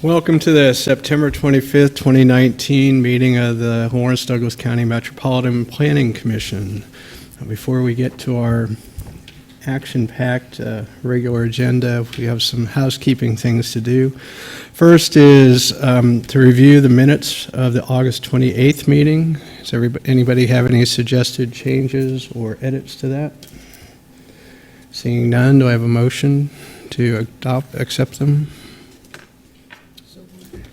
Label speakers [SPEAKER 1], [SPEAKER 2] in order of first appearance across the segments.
[SPEAKER 1] Welcome to the September 25th, 2019 meeting of the Lawrence-Douglas County Metropolitan Planning Commission. Before we get to our action-packed regular agenda, we have some housekeeping things to do. First is to review the minutes of the August 28th meeting. Does anybody have any suggested changes or edits to that? Seeing none, do I have a motion to accept them?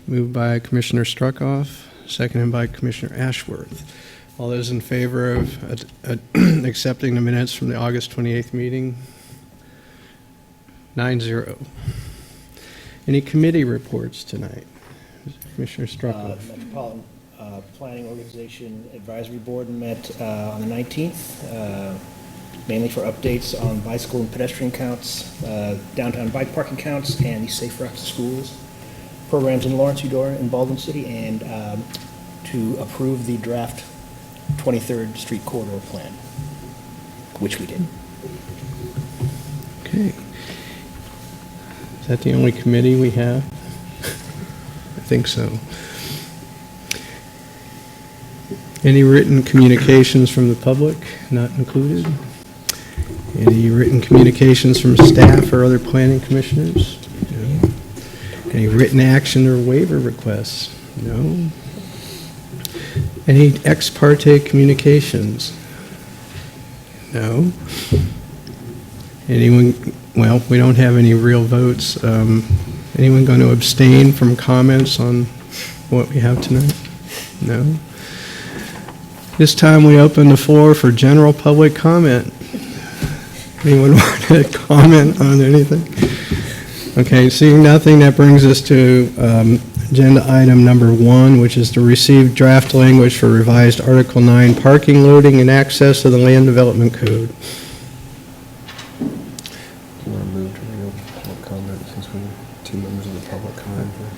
[SPEAKER 1] Moved by Commissioner Struckoff, seconded by Commissioner Ashworth. All those in favor of accepting the minutes from the August 28th meeting? 9-0. Any committee reports tonight? Commissioner Struckoff.
[SPEAKER 2] Metropolitan Planning Organization Advisory Board met on the 19th, mainly for updates on bicycle and pedestrian counts, downtown bike parking counts, and the safe routes to schools programs in Lawrence, Eudora, and Baldwin City, and to approve the draft 23rd Street Corridor Plan, which we did.
[SPEAKER 1] Okay. Is that the only committee we have? I think so. Any written communications from the public not included? Any written communications from staff or other planning commissioners? No. Any written action or waiver requests? No. Any ex parte communications? No. Anyone, well, we don't have any real votes. Anyone going to abstain from comments on what we have tonight? No. This time we open the floor for general public comment. Anyone want to comment on anything? Okay, seeing nothing, that brings us to agenda item number 1, which is to receive draft language for revised Article 9 parking, loading, and access of the Land Development Code.
[SPEAKER 3] Do you want to move to real public comment since we have 2 members of the public comment here?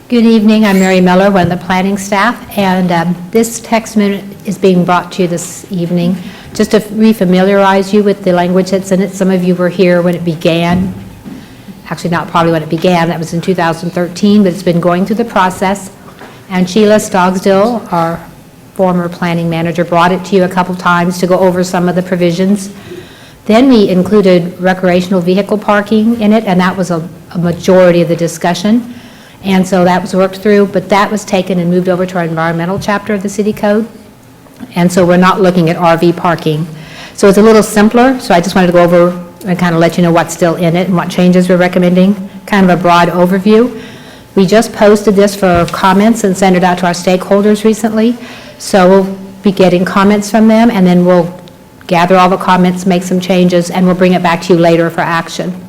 [SPEAKER 4] Good evening, I'm Mary Miller, one of the planning staff, and this text minute is being brought to you this evening just to refamiliarize you with the language that's in it. Some of you were here when it began. Actually, not probably when it began, that was in 2013, but it's been going through the process. And Sheila Stogsdill, our former planning manager, brought it to you a couple times to go over some of the provisions. Then we included recreational vehicle parking in it, and that was a majority of the discussion. And so that was worked through, but that was taken and moved over to our environmental chapter of the city code. And so we're not looking at RV parking. So it's a little simpler, so I just wanted to go over and kind of let you know what's still in it and what changes we're recommending, kind of a broad overview. We just posted this for comments and sent it out to our stakeholders recently. So we'll be getting comments from them, and then we'll gather all the comments, make some changes, and we'll bring it back to you later for action.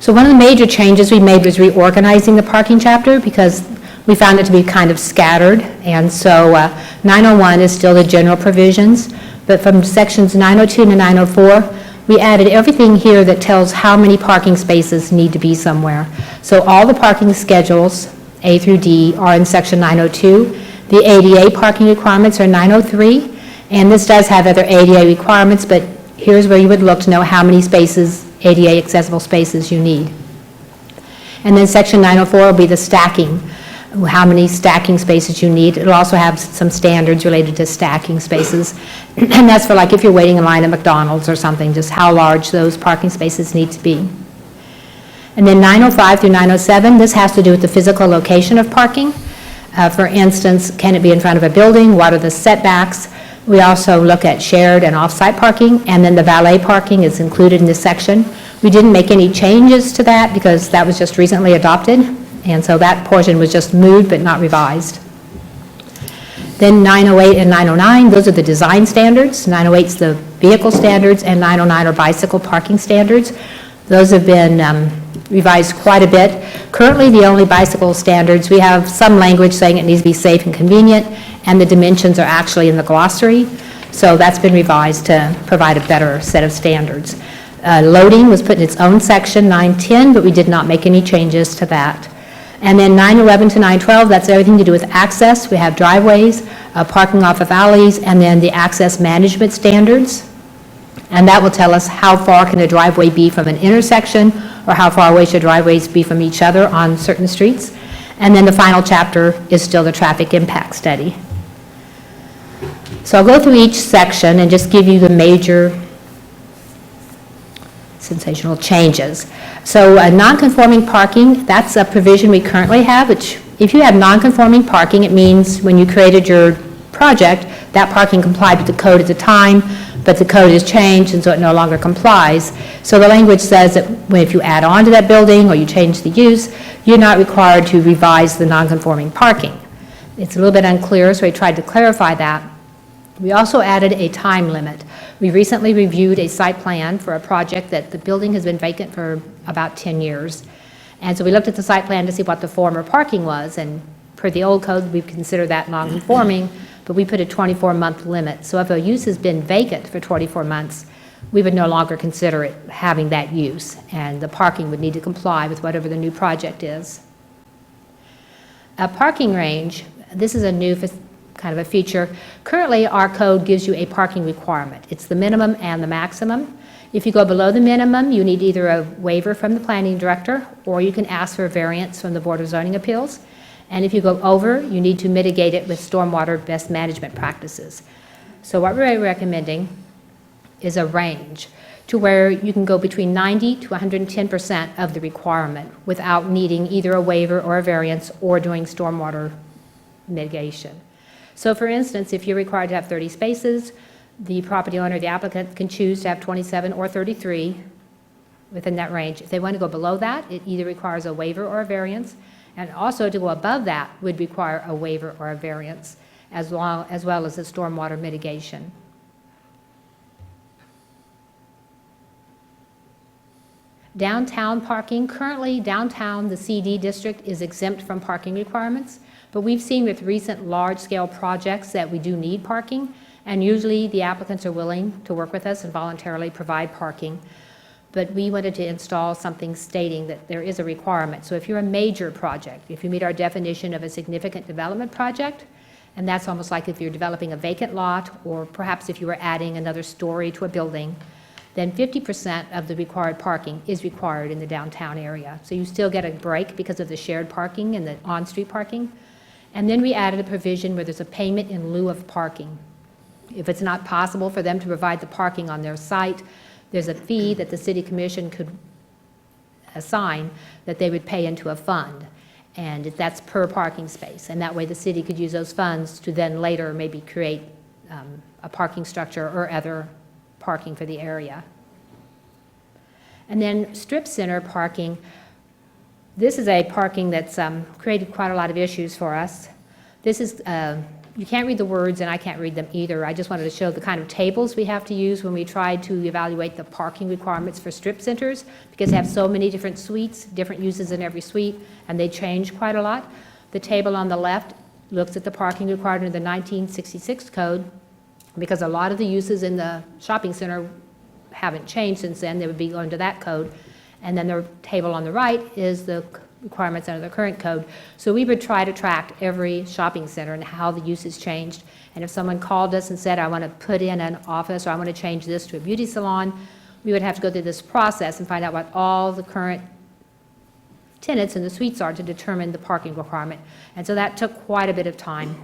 [SPEAKER 4] So one of the major changes we made was reorganizing the parking chapter because we found it to be kind of scattered. And so 901 is still the general provisions, but from sections 902 to 904, we added everything here that tells how many parking spaces need to be somewhere. So all the parking schedules, A through D, are in section 902. The ADA parking requirements are 903, and this does have other ADA requirements, but here's where you would look to know how many spaces, ADA accessible spaces, you need. And then section 904 will be the stacking, how many stacking spaces you need. It'll also have some standards related to stacking spaces. And that's for like if you're waiting in line at McDonald's or something, just how large those parking spaces need to be. And then 905 through 907, this has to do with the physical location of parking. For instance, can it be in front of a building? What are the setbacks? We also look at shared and off-site parking, and then the valet parking is included in this section. We didn't make any changes to that because that was just recently adopted, and so that portion was just moved but not revised. Then 908 and 909, those are the design standards. 908 is the vehicle standards, and 909 are bicycle parking standards. Those have been revised quite a bit. Currently, the only bicycle standards, we have some language saying it needs to be safe and convenient, and the dimensions are actually in the glossary. So that's been revised to provide a better set of standards. Loading was put in its own section, 910, but we did not make any changes to that. And then 911 to 912, that's everything to do with access. We have driveways, parking off of alleys, and then the access management standards. And that will tell us how far can a driveway be from an intersection, or how far away should driveways be from each other on certain streets. And then the final chapter is still the traffic impact study. So I'll go through each section and just give you the major sensational changes. So non-conforming parking, that's a provision we currently have, which if you have non-conforming parking, it means when you created your project, that parking complied with the code at the time, but the code has changed and so it no longer complies. So the language says that if you add on to that building or you change the use, you're not required to revise the non-conforming parking. It's a little bit unclear, so we tried to clarify that. We also added a time limit. We recently reviewed a site plan for a project that the building has been vacant for about 10 years. And so we looked at the site plan to see what the former parking was, and per the old code, we consider that non-conforming, but we put a 24-month limit. So if a use has been vacant for 24 months, we would no longer consider it having that use, and the parking would need to comply with whatever the new project is. A parking range, this is a new kind of a feature. Currently, our code gives you a parking requirement. It's the minimum and the maximum. If you go below the minimum, you need either a waiver from the planning director, or you can ask for a variance from the Board of Zoning Appeals. And if you go over, you need to mitigate it with stormwater best management practices. So what we're recommending is a range to where you can go between 90 to 110% of the requirement without needing either a waiver or a variance or doing stormwater mitigation. So for instance, if you're required to have 30 spaces, the property owner, the applicant, can choose to have 27 or 33 within that range. If they want to go below that, it either requires a waiver or a variance, and also to go above that would require a waiver or a variance, as well as the stormwater mitigation. Downtown parking, currently downtown, the CD district is exempt from parking requirements, but we've seen with recent large-scale projects that we do need parking, and usually the applicants are willing to work with us and voluntarily provide parking. But we wanted to install something stating that there is a requirement. So if you're a major project, if you meet our definition of a significant development project, and that's almost like if you're developing a vacant lot, or perhaps if you were adding another story to a building, then 50% of the required parking is required in the downtown area. So you still get a break because of the shared parking and the on-street parking. And then we added a provision where there's a payment in lieu of parking. If it's not possible for them to provide the parking on their site, there's a fee that the city commission could assign that they would pay into a fund. And that's per parking space. And that way the city could use those funds to then later maybe create a parking structure or other parking for the area. And then strip center parking. This is a parking that's created quite a lot of issues for us. This is, you can't read the words and I can't read them either. I just wanted to show the kind of tables we have to use when we try to evaluate the parking requirements for strip centers, because they have so many different suites, different uses in every suite, and they change quite a lot. The table on the left looks at the parking required under the 1966 code, because a lot of the uses in the shopping center haven't changed since then. They would be under that code. And then the table on the right is the requirements under the current code. So we would try to track every shopping center and how the use has changed. And if someone called us and said, I want to put in an office, or I want to change this to a beauty salon, we would have to go through this process and find out what all the current tenants in the suites are to determine the parking requirement. And so that took quite a bit of time.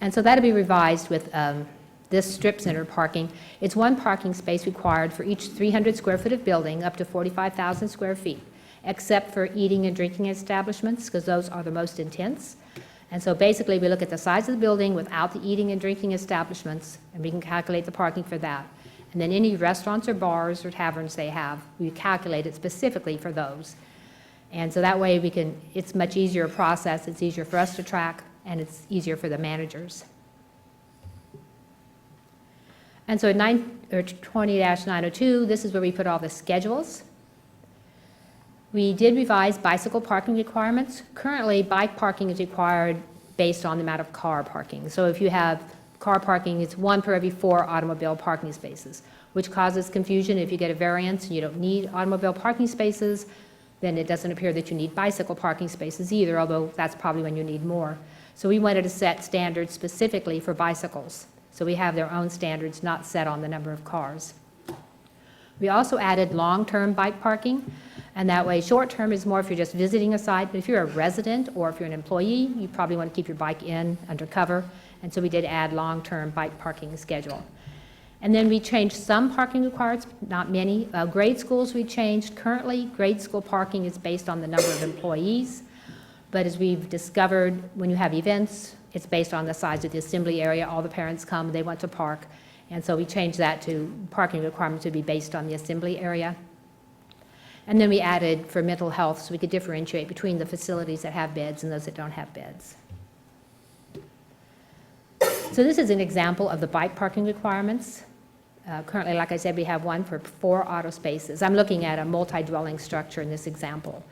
[SPEAKER 4] And so that'll be revised with this strip center parking. It's one parking space required for each 300 square foot of building up to 45,000 square feet, except for eating and drinking establishments, because those are the most intense. And so basically we look at the size of the building without the eating and drinking establishments, and we can calculate the parking for that. And then any restaurants or bars or taverns they have, we calculate it specifically for those. And so that way we can, it's much easier process, it's easier for us to track, and it's easier for the managers. And so in 20-902, this is where we put all the schedules. We did revise bicycle parking requirements. Currently, bike parking is required based on the amount of car parking. So if you have car parking, it's 1 per every 4 automobile parking spaces, which causes confusion. If you get a variance and you don't need automobile parking spaces, then it doesn't appear that you need bicycle parking spaces either, although that's probably when you need more. So we wanted to set standards specifically for bicycles. So we have their own standards not set on the number of cars. We also added long-term bike parking, and that way short-term is more if you're just visiting a site, but if you're a resident or if you're an employee, you probably want to keep your bike in under cover, and so we did add long-term bike parking schedule. And then we changed some parking requirements, not many. Grade schools we changed. Currently, grade school parking is based on the number of employees, but as we've discovered, when you have events, it's based on the size of the assembly area. All the parents come, they want to park, and so we changed that to parking requirements to be based on the assembly area. And then we added for mental health so we could differentiate between the facilities that have beds and those that don't have beds. So this is an example of the bike parking requirements. Currently, like I said, we have one for 4 auto spaces. I'm looking at a multi-dwelling structure in this example.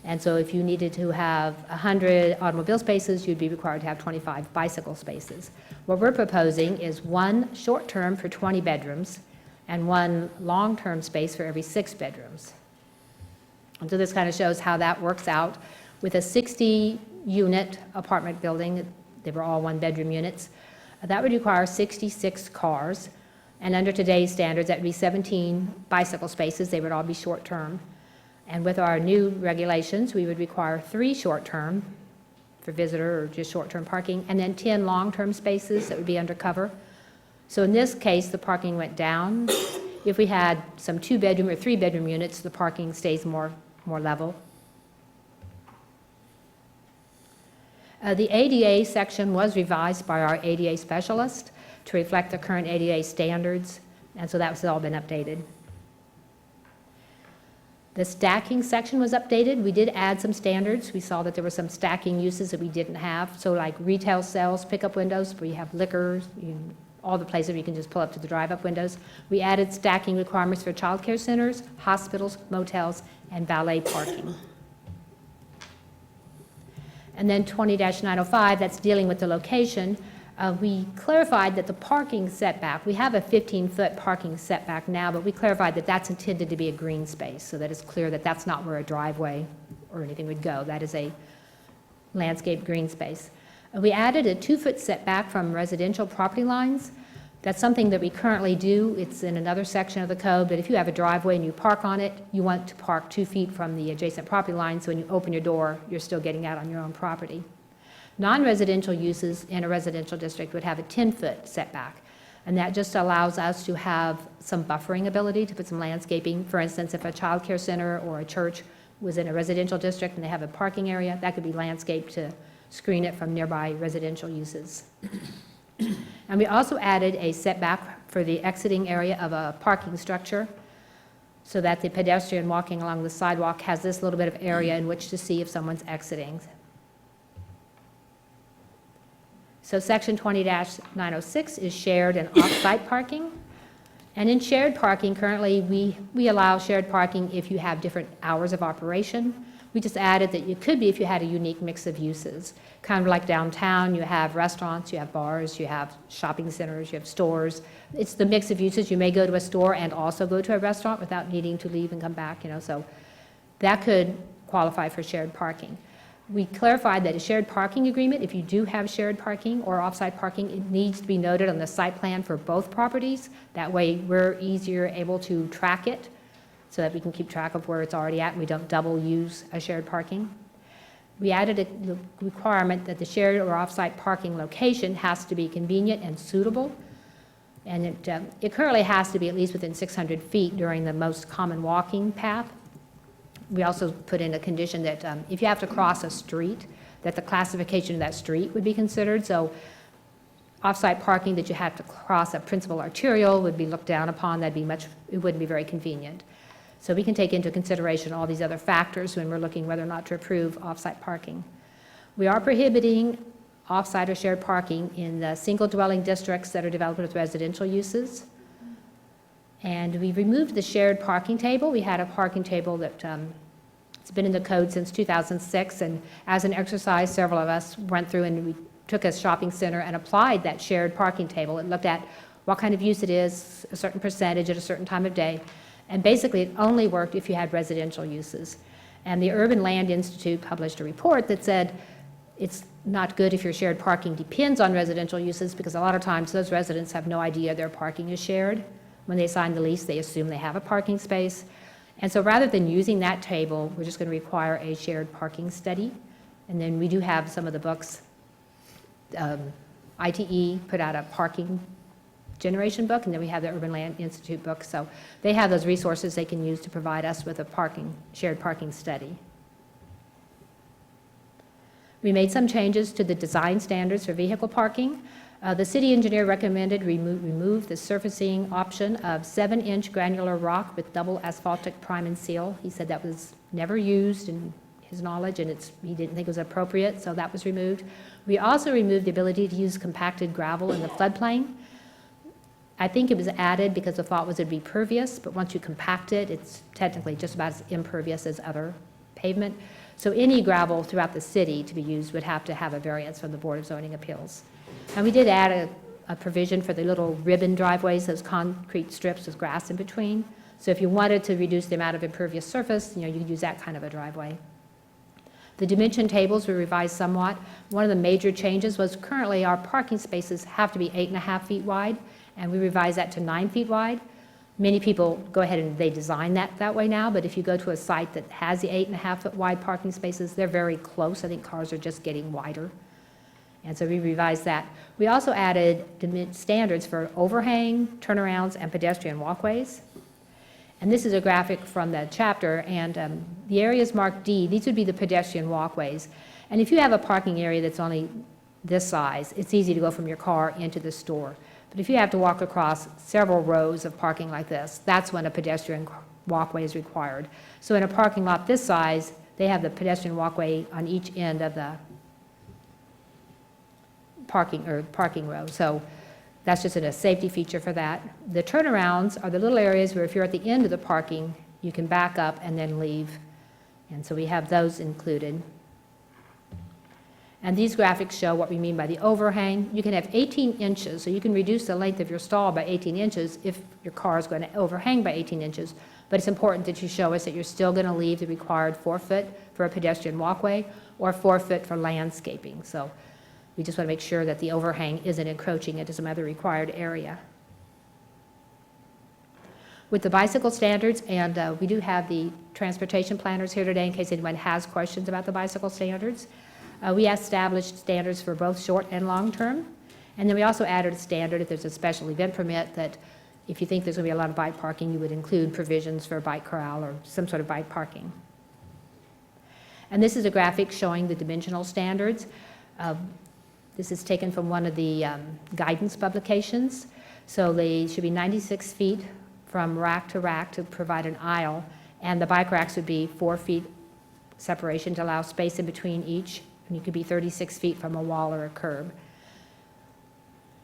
[SPEAKER 4] And so if you needed to have 100 automobile spaces, you'd be required to have 25 bicycle spaces. What we're proposing is 1 short-term for 20 bedrooms and 1 long-term space for every 6 bedrooms. And so this kind of shows how that works out. With a 60-unit apartment building, they were all 1-bedroom units, that would require 66 cars. And under today's standards, that would be 17 bicycle spaces. They would all be short-term. And with our new regulations, we would require 3 short-term for visitor or just short-term parking, and then 10 long-term spaces that would be undercover. So in this case, the parking went down. If we had some 2-bedroom or 3-bedroom units, the parking stays more level. The ADA section was revised by our ADA specialist to reflect the current ADA standards, and so that's all been updated. The stacking section was updated. We did add some standards. We saw that there were some stacking uses that we didn't have. So like retail sales, pickup windows, where you have liquor, all the places where you can just pull up to the drive-up windows. We added stacking requirements for child care centers, hospitals, motels, and valet parking. And then 20-905, that's dealing with the location. We clarified that the parking setback, we have a 15-foot parking setback now, but we clarified that that's intended to be a green space, so that it's clear that that's not where a driveway or anything would go. That is a landscape green space. We added a 2-foot setback from residential property lines. That's something that we currently do. It's in another section of the code, but if you have a driveway and you park on it, you want to park 2 feet from the adjacent property line, so when you open your door, you're still getting out on your own property. Non-residential uses in a residential district would have a 10-foot setback, and that just allows us to have some buffering ability to put some landscaping. For instance, if a child care center or a church was in a residential district and they have a parking area, that could be landscaped to screen it from nearby residential uses. And we also added a setback for the exiting area of a parking structure so that the pedestrian walking along the sidewalk has this little bit of area in which to see if someone's exiting. So section 20-906 is shared and off-site parking. And in shared parking, currently, we allow shared parking if you have different hours of operation. We just added that you could be if you had a unique mix of uses. Kind of like downtown, you have restaurants, you have bars, you have shopping centers, you have stores. It's the mix of uses. You may go to a store and also go to a restaurant without needing to leave and come back, so that could qualify for shared parking. We clarified that a shared parking agreement, if you do have shared parking or off-site parking, it needs to be noted on the site plan for both properties. That way, we're easier able to track it so that we can keep track of where it's already at and we don't double use a shared parking. We added the requirement that the shared or off-site parking location has to be convenient and suitable. And it currently has to be at least within 600 feet during the most common walking path. We also put in a condition that if you have to cross a street, that the classification of that street would be considered. So off-site parking that you have to cross a principal arterial would be looked down upon. It wouldn't be very convenient. So we can take into consideration all these other factors when we're looking whether or not to approve off-site parking. We are prohibiting off-site or shared parking in the single dwelling districts that are developed with residential uses. And we removed the shared parking table. We had a parking table that it's been in the code since 2006, and as an exercise, several of us went through and we took a shopping center and applied that shared parking table and looked at what kind of use it is, a certain percentage at a certain time of day, and basically it only worked if you had residential uses. And the Urban Land Institute published a report that said it's not good if your shared parking depends on residential uses, because a lot of times those residents have no idea their parking is shared. When they sign the lease, they assume they have a parking space. And so rather than using that table, we're just going to require a shared parking study. And then we do have some of the books. ITE put out a parking generation book, and then we have the Urban Land Institute book. So they have those resources they can use to provide us with a shared parking study. We made some changes to the design standards for vehicle parking. The city engineer recommended remove the surfacing option of 7-inch granular rock with double asphaltic prime and seal. He said that was never used in his knowledge, and he didn't think it was appropriate, so that was removed. We also removed the ability to use compacted gravel in the floodplain. I think it was added because the thought was it'd be pervious, but once you compact it, it's technically just about as impervious as other pavement. So any gravel throughout the city to be used would have to have a variance from the Board of Zoning Appeals. And we did add a provision for the little ribbon driveways, those concrete strips with grass in between. So if you wanted to reduce the amount of impervious surface, you could use that kind of a driveway. The dimension tables were revised somewhat. One of the major changes was currently our parking spaces have to be 8.5 feet wide, and we revised that to 9 feet wide. Many people go ahead and they design that way now, but if you go to a site that has the 8.5 foot wide parking spaces, they're very close. I think cars are just getting wider. And so we revised that. We also added standards for overhang, turnarounds, and pedestrian walkways. And this is a graphic from the chapter, and the areas marked D, these would be the pedestrian walkways. And if you have a parking area that's only this size, it's easy to go from your car into the store. But if you have to walk across several rows of parking like this, that's when a pedestrian walkway is required. So in a parking lot this size, they have the pedestrian walkway on each end of the parking row. So that's just a safety feature for that. The turnarounds are the little areas where if you're at the end of the parking, you can back up and then leave. And so we have those included. And these graphics show what we mean by the overhang. You can have 18 inches, so you can reduce the length of your stall by 18 inches if your car is going to overhang by 18 inches. But it's important that you show us that you're still going to leave the required 4 foot for a pedestrian walkway or 4 foot for landscaping. So we just want to make sure that the overhang isn't encroaching into some other required area. With the bicycle standards, and we do have the transportation planners here today in case anyone has questions about the bicycle standards. We established standards for both short and long term. And then we also added a standard if there's a special event permit that if you think there's going to be a lot of bike parking, you would include provisions for a bike corral or some sort of bike parking. And this is a graphic showing the dimensional standards. This is taken from one of the guidance publications. So they should be 96 feet from rack to provide an aisle, and the bike racks would be 4 feet separation to allow space in between each, and you could be 36 feet from a wall or a curb.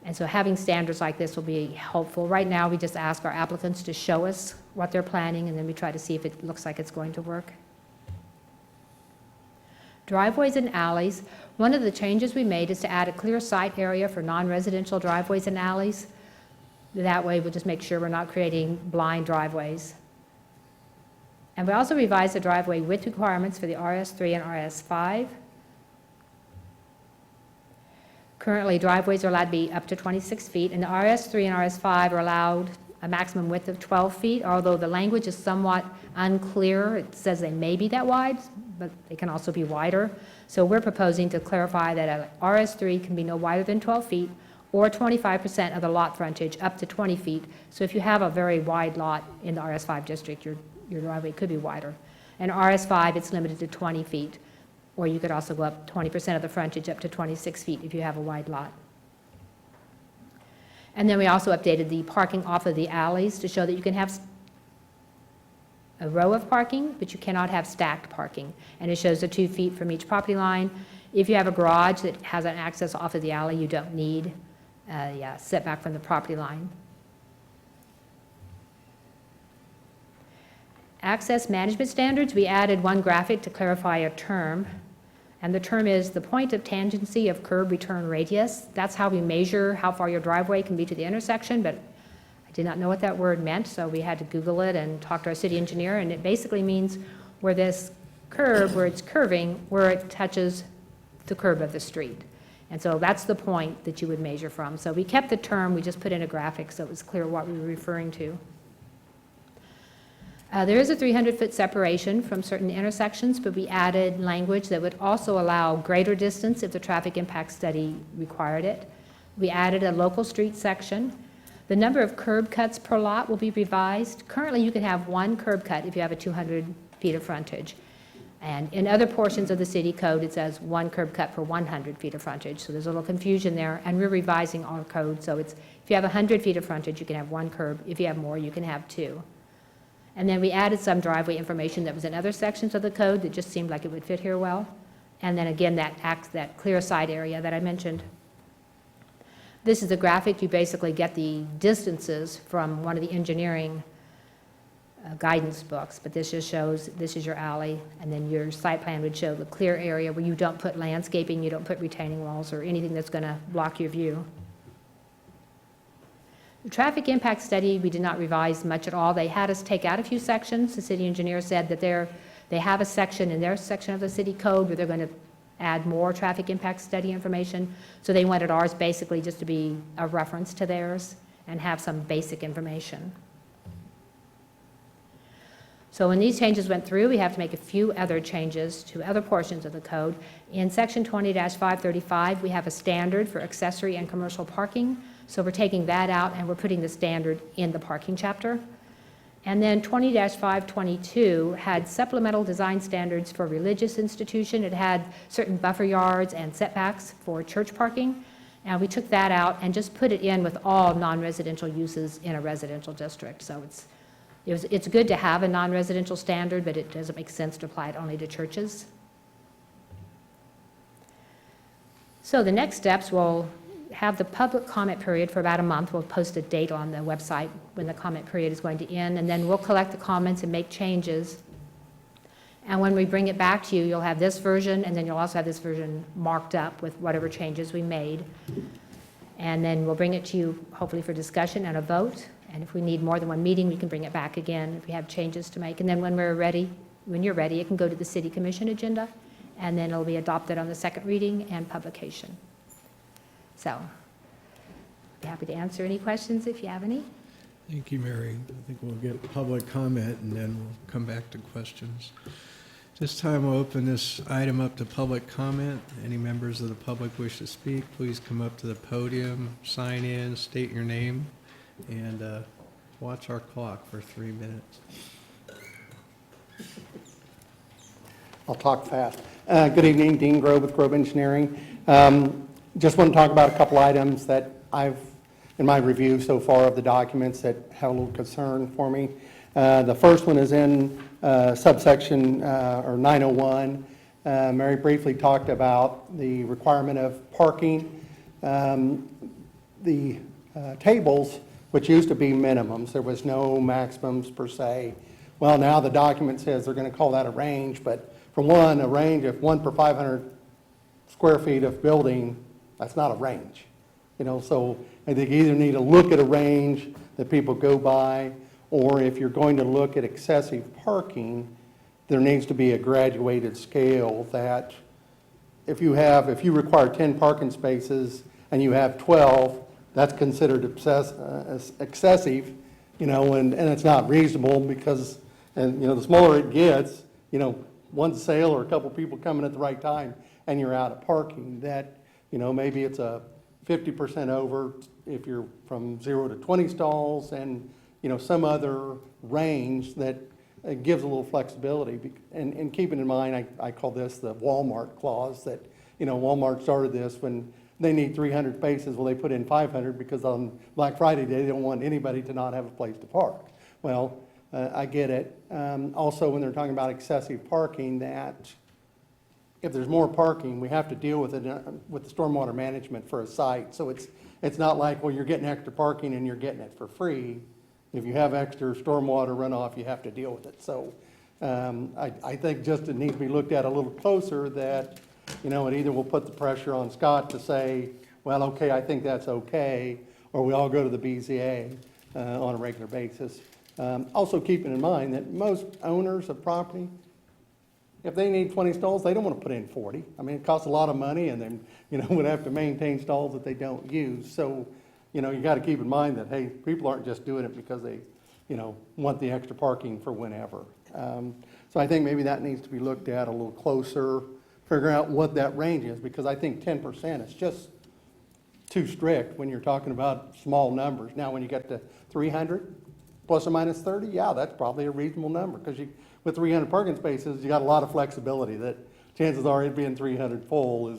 [SPEAKER 4] And so having standards like this will be helpful. Right now, we just ask our applicants to show us what they're planning, and then we try to see if it looks like it's going to work. Driveways and alleys. One of the changes we made is to add a clear sight area for non-residential driveways and alleys. That way, we'll just make sure we're not creating blind driveways. And we also revised the driveway width requirements for the RS3 and RS5. Currently, driveways are allowed to be up to 26 feet, and the RS3 and RS5 are allowed a maximum width of 12 feet, although the language is somewhat unclear. It says they may be that wide, but they can also be wider. So we're proposing to clarify that a RS3 can be no wider than 12 feet or 25% of the lot frontage up to 20 feet. So if you have a very wide lot in the RS5 district, your driveway could be wider. And RS5, it's limited to 20 feet, or you could also go up 20% of the frontage up to 26 feet if you have a wide lot. And then we also updated the parking off of the alleys to show that you can have a row of parking, but you cannot have stacked parking. And it shows the 2 feet from each property line. If you have a garage that has an access off of the alley, you don't need a setback from the property line. Access management standards, we added one graphic to clarify a term. And the term is the point of tangency of curb return radius. That's how we measure how far your driveway can be to the intersection, but I did not know what that word meant, so we had to Google it and talk to our city engineer, and it basically means where this curb where it's curving, where it touches the curb of the street. And so that's the point that you would measure from. So we kept the term, we just put in a graphic so it was clear what we were referring to. There is a 300-foot separation from certain intersections, but we added language that would also allow greater distance if the traffic impact study required it. We added a local street section. The number of curb cuts per lot will be revised. Currently, you can have one curb cut if you have a 200 feet of frontage. And in other portions of the city code, it says one curb cut per 100 feet of frontage. So there's a little confusion there, and we're revising our code. So it's, if you have 100 feet of frontage, you can have one curb. If you have more, you can have two. And then we added some driveway information that was in other sections of the code that just seemed like it would fit here well. And then again, that clear side area that I mentioned. This is a graphic. You basically get the distances from one of the engineering guidance books, but this just shows this is your alley, and then your site plan would show the clear area where you don't put landscaping, you don't put retaining walls or anything that's going to block your view. The traffic impact study, we did not revise much at all. They had us take out a few sections. The city engineer said that they have a section in their section of the city code where they're going to add more traffic impact study information. So they wanted ours basically just to be a reference to theirs and have some basic information. So when these changes went through, we have to make a few other changes to other portions of the code. In section 20-535, we have a standard for accessory and commercial parking. So we're taking that out and we're putting the standard in the parking chapter. And then 20-522 had supplemental design standards for religious institution. It had certain buffer yards and setbacks for church parking. And we took that out and just put it in with all non-residential uses in a residential district. So it's good to have a non-residential standard, but it doesn't make sense to apply it only to churches. So the next steps, we'll have the public comment period for about a month. We'll post a date on the website when the comment period is going to end, and then we'll collect the comments and make changes. And when we bring it back to you, you'll have this version, and then you'll also have this version marked up with whatever changes we made. And then we'll bring it to you, hopefully for discussion and a vote. And if we need more than one meeting, we can bring it back again if we have changes to make. And then when you're ready, it can go to the City Commission agenda, and then it'll be adopted on the second reading and publication. So, I'd be happy to answer any questions if you have any.
[SPEAKER 1] Thank you, Mary. I think we'll get public comment and then we'll come back to questions. This time we'll open this item up to public comment. Any members of the public wish to speak, please come up to the podium, sign in, state your name, and watch our clock for 3 minutes.
[SPEAKER 5] I'll talk fast. Good evening, Dean Grove with Grove Engineering. Just want to talk about a couple items that I've, in my review so far of the documents, that have a little concern for me. The first one is in subsection or 901. Mary briefly talked about the requirement of parking. The tables, which used to be minimums, there was no maximums per se. Well, now the document says they're going to call that a range, but for one, a range of 1 per 500 square feet of building, that's not a range. So I think you either need to look at a range that people go by, or if you're going to look at excessive parking, there needs to be a graduated scale that if you require 10 parking spaces and you have 12, that's considered excessive, and it's not reasonable because, the smaller it gets, one sale or a couple people coming at the right time and you're out of parking, that, maybe it's a 50% over if you're from 0 to 20 stalls and, some other range that gives a little flexibility. And keeping in mind, I call this the Walmart clause that, Walmart started this when they need 300 spaces. Well, they put in 500 because on Black Friday they don't want anybody to not have a place to park. Well, I get it. Also, when they're talking about excessive parking, that if there's more parking, we have to deal with it with the stormwater management for a site. So it's not like, well, you're getting extra parking and you're getting it for free. If you have extra stormwater runoff, you have to deal with it. So I think just it needs to be looked at a little closer that, it either will put the pressure on Scott to say, well, okay, I think that's okay, or we all go to the BZA on a regular basis. Also keeping in mind that most owners of property, if they need 20 stalls, they don't want to put in 40. I mean, it costs a lot of money, and then, would have to maintain stalls that they don't use. So, you got to keep in mind that, hey, people aren't just doing it because they, want the extra parking for whenever. So I think maybe that needs to be looked at a little closer, figure out what that range is, because I think 10% is just too strict when you're talking about small numbers. Now, when you get to 300, plus or minus 30, yeah, that's probably a reasonable number, because with 300 parking spaces, you got a lot of flexibility that chances are it being 300 full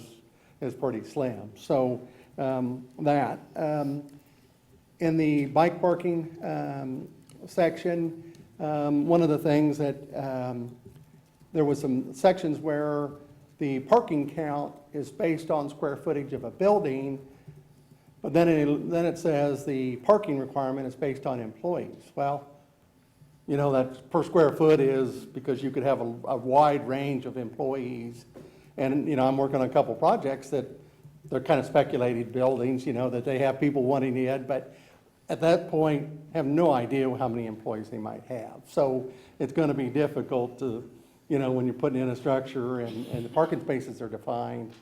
[SPEAKER 5] is pretty slim. So that. In the bike parking section, one of the things that there was some sections where the parking count is based on square footage of a building, but then it says the parking requirement is based on employees. Well, that per square foot is because you could have a wide range of employees. And, I'm working on a couple projects that they're kind of speculated buildings, that they have people wanting it, but at that point, have no idea how many employees they might have. So it's going to be difficult to, when you're putting in a structure and the parking spaces are defined,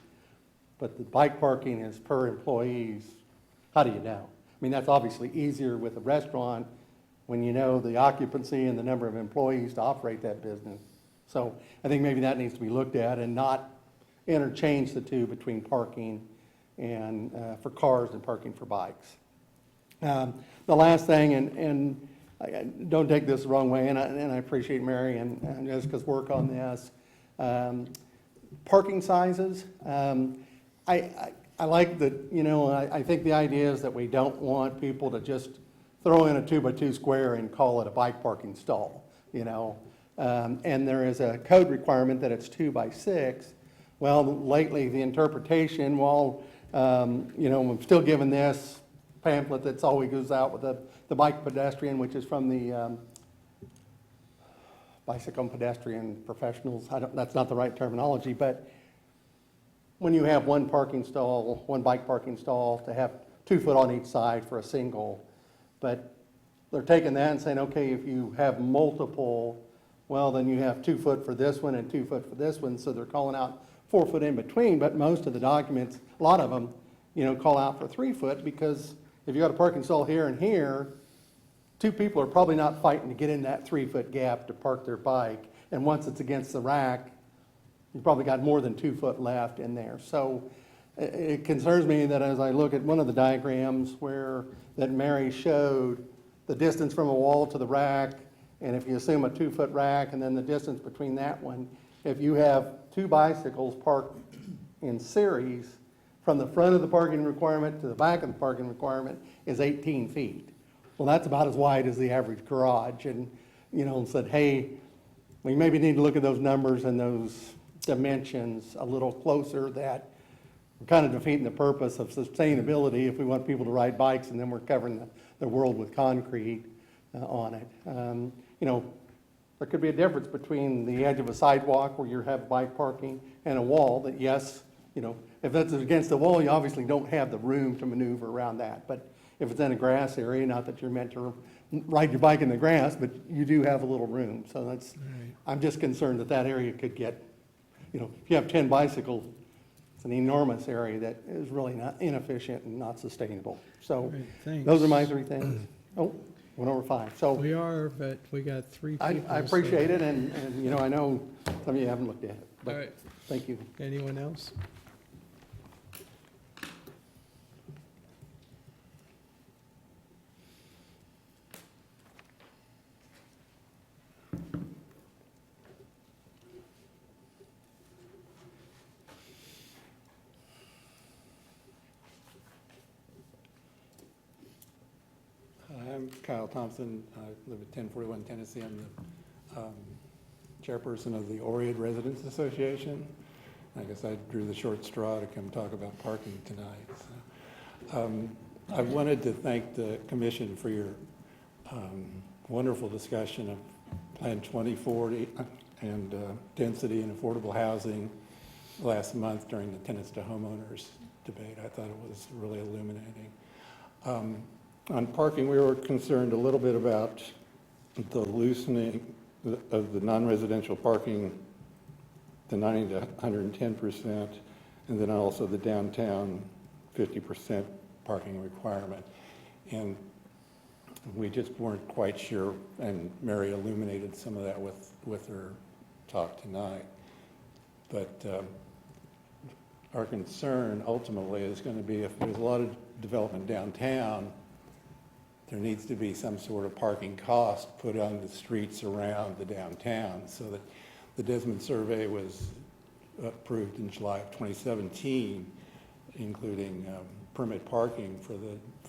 [SPEAKER 5] but the bike parking is per employees, how do you know? I mean, that's obviously easier with a restaurant when you know the occupancy and the number of employees to operate that business. So I think maybe that needs to be looked at and not interchange the two between parking and for cars and parking for bikes. The last thing, and don't take this the wrong way, and I appreciate Mary and Jessica's work on this. Parking sizes. I like that, I think the idea is that we don't want people to just throw in a 2x2 square and call it a bike parking stall, and there is a code requirement that it's 2x6. Well, lately the interpretation, I'm still given this pamphlet that's always goes out with the bike pedestrian, which is from the Bicycle and Pedestrian Professionals. That's not the right terminology, but when you have one bike parking stall, to have 2 foot on each side for a single, but they're taking that and saying, okay, if you have multiple, well, then you have 2 foot for this one and 2 foot for this one, so they're calling out 4 foot in between, but most of the documents, a lot of them, call out for 3 foot, because if you got a parking stall here and here, 2 people are probably not fighting to get in that 3 foot gap to park their bike, and once it's against the rack, you probably got more than 2 foot left in there. So it concerns me that as I look at one of the diagrams that Mary showed, the distance from a wall to the rack, and if you assume a 2 foot rack, and then the distance between that one, if you have 2 bicycles parked in series, from the front of the parking requirement to the back of the parking requirement is 18 feet. Well, that's about as wide as the average garage, and said, hey, we maybe need to look at those numbers and those dimensions a little closer. That we're kind of defeating the purpose of sustainability if we want people to ride bikes and then we're covering the world with concrete on it. There could be a difference between the edge of a sidewalk where you have bike parking and a wall that, yes, if that's against the wall, you obviously don't have the room to maneuver around that. But if it's in a grass area, not that you're meant to ride your bike in the grass, but you do have a little room. So that's, right. I'm just concerned that area could get, if you have 10 bicycles, it's an enormous area that is really not inefficient and not sustainable. So
[SPEAKER 1] right,
[SPEAKER 5] those are my 3 things. Oh, went over 5. So
[SPEAKER 1] we are, but we got 3 people.
[SPEAKER 5] I appreciate it, and I know some of you haven't looked at it. But
[SPEAKER 1] all right.
[SPEAKER 5] Thank you.
[SPEAKER 1] Anyone else?
[SPEAKER 6] I'm Kyle Thompson. I live at 1041 Tennessee. I'm the chairperson of the Oriad Residents Association. I guess I drew the short straw to come talk about parking tonight. So, I wanted to thank the commission for your wonderful discussion of Plan 2040 and density and affordable housing last month during the tenants to homeowners debate. I thought it was really illuminating. On parking, we were concerned a little bit about the loosening of the non-residential parking the 90 to 110%, and then also the downtown 50% parking requirement. And we just weren't quite sure, and Mary illuminated some of that with her talk tonight. But our concern ultimately is going to be if there's a lot of development downtown, there needs to be some sort of parking cost put on the streets around the downtown, so that the Desmond survey was approved in July of 2017, including permit parking for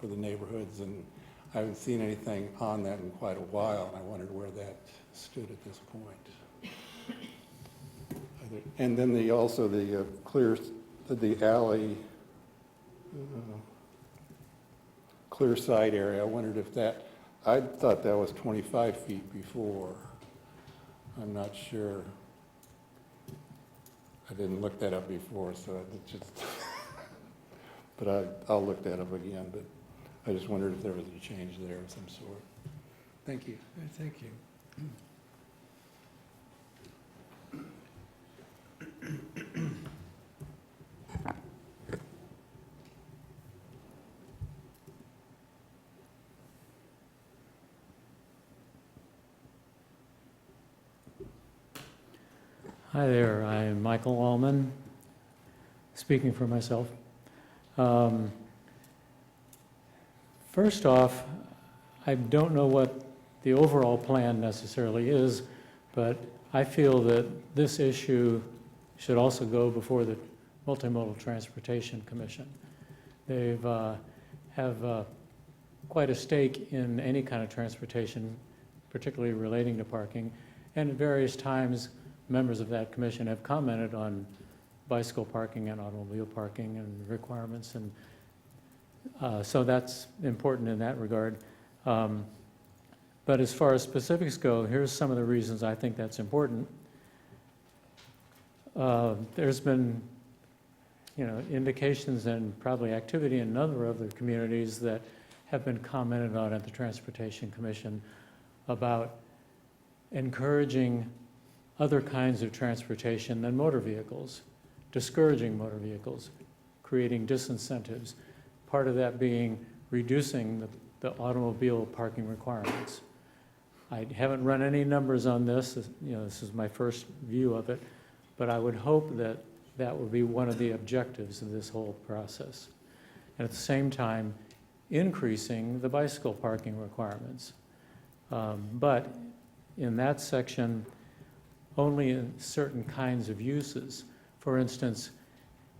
[SPEAKER 6] the neighborhoods, and I haven't seen anything on that in quite a while, and I wondered where that stood at this point. And then the alley clear side area, I wondered if that, I thought that was 25 feet before. I'm not sure. I didn't look that up before, so it just, but I'll look that up again, but I just wondered if there was a change there of some sort. Thank you.
[SPEAKER 1] Thank you.
[SPEAKER 7] Hi there, I'm Michael Wallman, speaking for myself. First off, I don't know what the overall plan necessarily is, but I feel that this issue should also go before the Multimodal Transportation Commission. They've have quite a stake in any kind of transportation, particularly relating to parking, and at various times members of that commission have commented on bicycle parking and automobile parking and requirements, and so that's important in that regard. But as far as specifics go, here's some of the reasons I think that's important. There's been, indications and probably activity in a number of other communities that have been commented on at the Transportation Commission about encouraging other kinds of transportation than motor vehicles, discouraging motor vehicles, creating disincentives, part of that being reducing the automobile parking requirements. I haven't run any numbers on this, this is my first view of it, but I would hope that that would be one of the objectives of this whole process. And at the same time, increasing the bicycle parking requirements. But in that section, only in certain kinds of uses. For instance,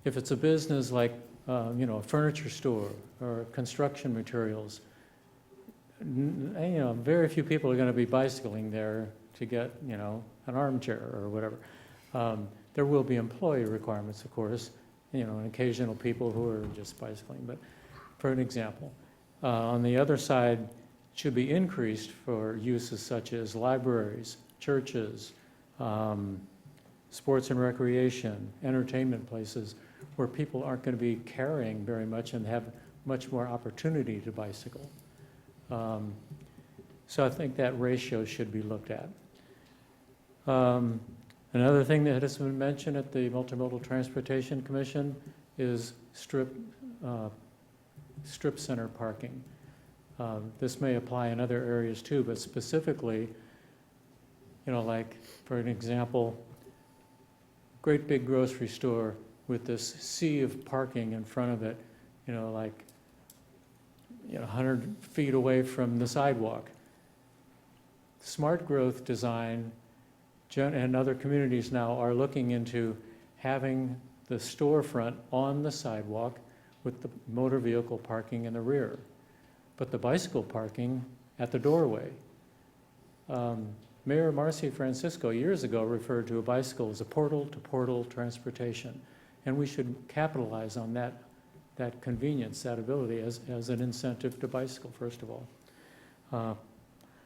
[SPEAKER 7] if it's a business like, a furniture store or construction materials, very few people are going to be bicycling there to get, an armchair or whatever. There will be employee requirements, of course, and occasional people who are just bicycling. But for an example, on the other side, should be increased for uses such as libraries, churches, sports and recreation, entertainment places, where people aren't going to be carrying very much and have much more opportunity to bicycle. So I think that ratio should be looked at. Another thing that has been mentioned at the Multimodal Transportation Commission is strip center parking. This may apply in other areas too, but specifically, like for an example, great big grocery store with this sea of parking in front of it, 100 feet away from the sidewalk. Smart growth design and other communities now are looking into having the storefront on the sidewalk with the motor vehicle parking in the rear, but the bicycle parking at the doorway. Mayor Marcy Francisco years ago referred to a bicycle as a portal-to-portal transportation, and we should capitalize on that convenience, that ability as an incentive to bicycle, first of all.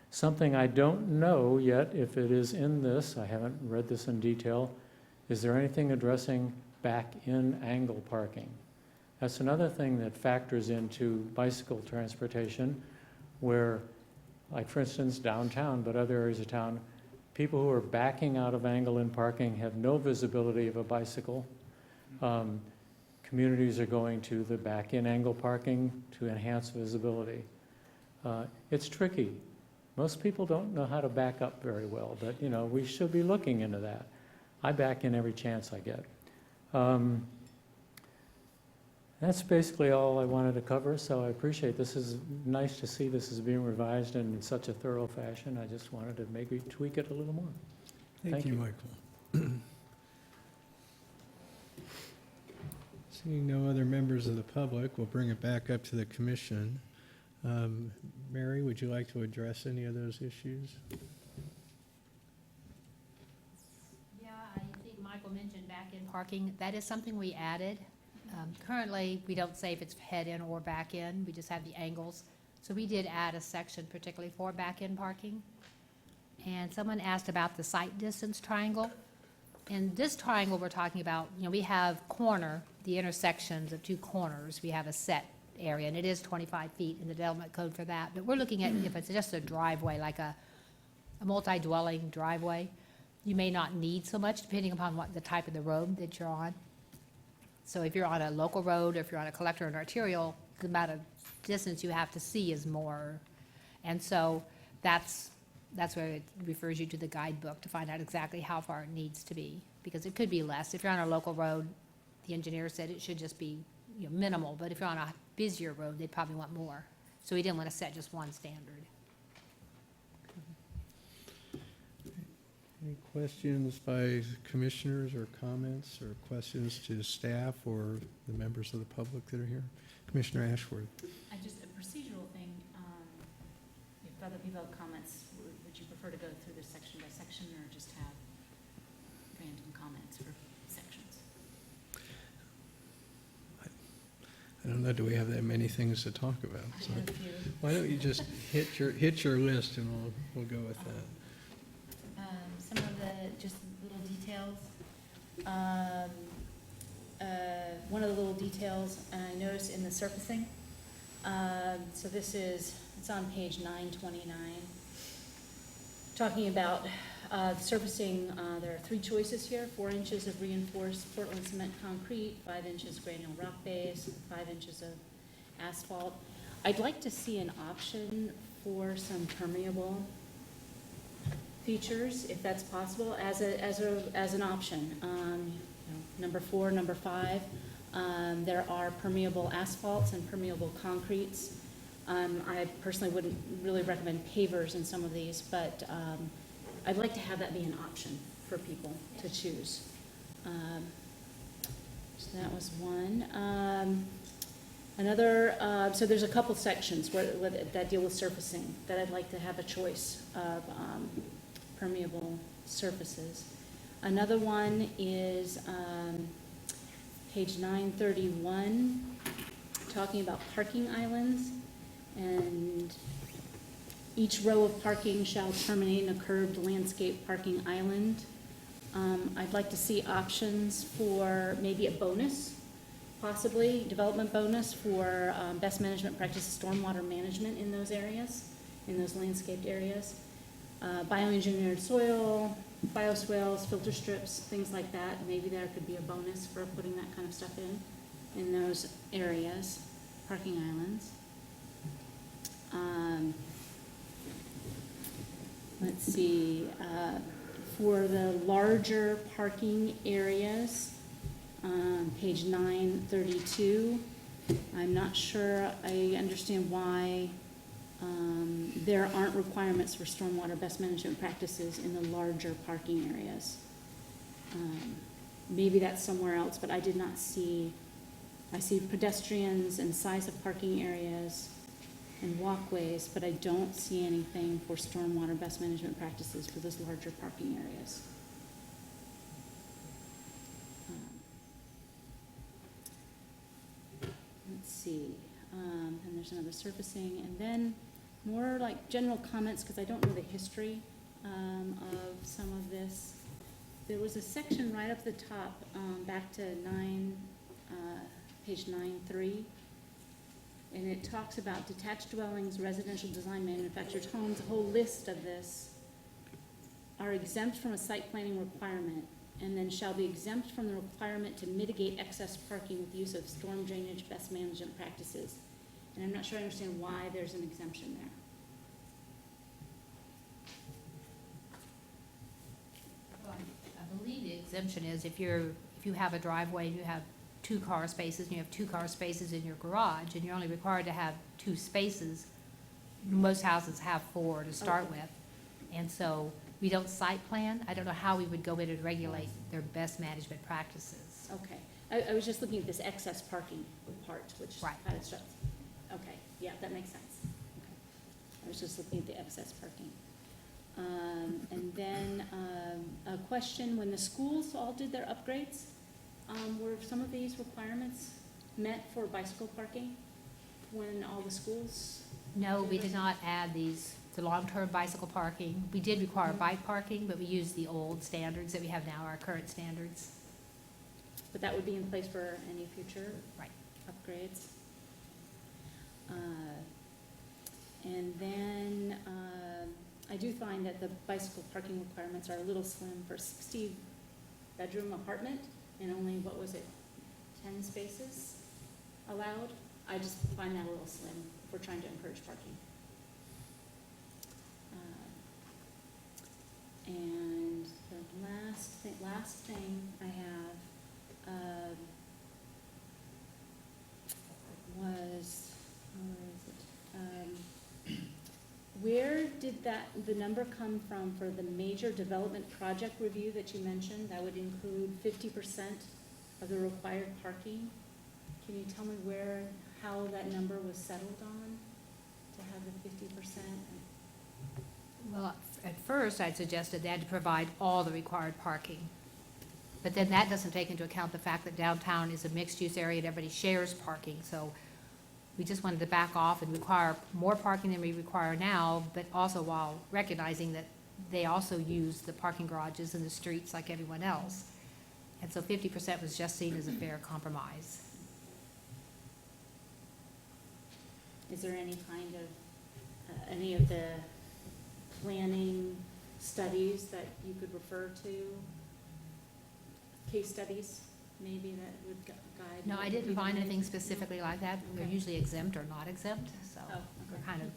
[SPEAKER 7] Something I don't know yet if it is in this, I haven't read this in detail, is there anything addressing back-in angle parking? That's another thing that factors into bicycle transportation where, like for instance, downtown, but other areas of town, People who are backing out of angle in parking have no visibility of a bicycle. Communities are going to the back-in angle parking to enhance visibility. It's tricky. Most people don't know how to back up very well, but we should be looking into that. I back in every chance I get. That's basically all I wanted to cover, so I appreciate this. Is nice to see this is being revised in such a thorough fashion. I just wanted to maybe tweak it a little more.
[SPEAKER 1] Thank you, Michael. Seeing no other members of the public, we'll bring it back up to the commission. Mary, would you like to address any of those issues?
[SPEAKER 4] Yeah, I think Michael mentioned back-in parking. That is something we added. Currently, we don't say if it's head-in or back-in. We just have the angles. So we did add a section particularly for back-in parking. And someone asked about the sight distance triangle. In this triangle we're talking about, we have the intersections of two corners. We have a set area, and it is 25 feet in the development code for that. But we're looking at if it's just a driveway, like a multi-dwelling driveway, you may not need so much depending upon what the type of the road that you're on. So if you're on a local road, or if you're on a collector and arterial, the amount of distance you have to see is more. And so that's where it refers you to the guidebook to find out exactly how far it needs to be, because it could be less. If you're on a local road, the engineer said it should just be minimal, but if you're on a busier road, they'd probably want more. So we didn't want to set just one standard.
[SPEAKER 1] Any questions by commissioners or comments or questions to staff or the members of the public that are here? Commissioner Ashworth.
[SPEAKER 8] Just a procedural thing. If other people have comments, would you prefer to go through this section by section or just have random comments for sections?
[SPEAKER 1] I don't know, do we have that many things to talk about?
[SPEAKER 8] I
[SPEAKER 1] So
[SPEAKER 8] have a few.
[SPEAKER 1] why don't you just hit your list and we'll go with that.
[SPEAKER 8] Some of the just little details. One of the little details I noticed in the surfacing. So it's on page 929. Talking about surfacing, there are 3 choices here: 4 inches of reinforced Portland cement concrete, 5 inches granule rock base, 5 inches of asphalt. I'd like to see an option for some permeable features, if that's possible, as an option. Number 4, number 5, there are permeable asphalts and permeable concretes. I personally wouldn't really recommend pavers in some of these, but I'd like to have that be an option for people to choose. So that was one. Another, so there's a couple sections that deal with surfacing that I'd like to have a choice of permeable surfaces. Another one is page 931, talking about parking islands, and each row of parking shall terminate in a curved landscape parking island. I'd like to see options for maybe a bonus, possibly development bonus for best management practices, stormwater management in those areas, in those landscaped areas. Bioengineered soil, bioswales, filter strips, things like that. Maybe there could be a bonus for putting that kind of stuff in those areas, parking islands. Let's see, for the larger parking areas, page 932, I'm not sure I understand why there aren't requirements for stormwater best management practices in the larger parking areas. Maybe that's somewhere else, but I did not see. I see pedestrians and size of parking areas and walkways, but I don't see anything for stormwater best management practices for those larger parking areas. Let's see, and there's another surfacing, and then more like general comments, because I don't know the history of some of this. There was a section right up the top, back to page 9.3, and it talks about detached dwellings, residential design, manufactured homes, a whole list of this. are exempt from a site planning requirement, and then shall be exempt from the requirement to mitigate excess parking with use of storm drainage best management practices. And I'm not sure I understand why there's an exemption there.
[SPEAKER 4] I believe the exemption is if you have a driveway and you have 2 car spaces, and you have 2 car spaces in your garage, and you're only required to have 2 spaces, most houses have 4 to start
[SPEAKER 8] Okay.
[SPEAKER 4] with. And so we don't site plan. I don't know how we would go in and regulate their best management practices.
[SPEAKER 8] Okay, I was just looking at this excess parking part, which
[SPEAKER 4] Right.
[SPEAKER 8] kind of struck. Okay, yeah, that makes sense. Okay. I was just looking at the excess parking. And then, a question, when the schools all did their upgrades, were some of these requirements met for bicycle parking? When all the schools?
[SPEAKER 4] No, we did not add these, the long-term bicycle parking. We did require bike parking, but we used the old standards that we have now, our current standards.
[SPEAKER 8] But that would be in place for any future
[SPEAKER 4] Right.
[SPEAKER 8] upgrades. And then, I do find that the bicycle parking requirements are a little slim for a 60-bedroom apartment, and only, what was it, 10 spaces allowed? I just find that a little slim if we're trying to encourage parking. And the last thing I have, was, where did the number come from for the major development project review that you mentioned? That would include 50% of the required parking. Can you tell me how that number was settled on to have the 50%?
[SPEAKER 4] Well, at first, I'd suggested they had to provide all the required parking. But then that doesn't take into account the fact that downtown is a mixed-use area and everybody shares parking. So we just wanted to back off and require more parking than we require now, but also while recognizing that they also use the parking garages in the streets like everyone else. And so 50% was just seen as a fair compromise.
[SPEAKER 8] Is there any kind of, any of the planning studies that you could refer to? Case studies, maybe, that would guide?
[SPEAKER 4] No, I
[SPEAKER 8] what
[SPEAKER 4] didn't
[SPEAKER 8] people
[SPEAKER 4] find
[SPEAKER 8] might-
[SPEAKER 4] anything specifically like that. They're
[SPEAKER 8] Okay.
[SPEAKER 4] usually exempt or not exempt, so
[SPEAKER 8] Oh, okay.
[SPEAKER 4] we're kind of,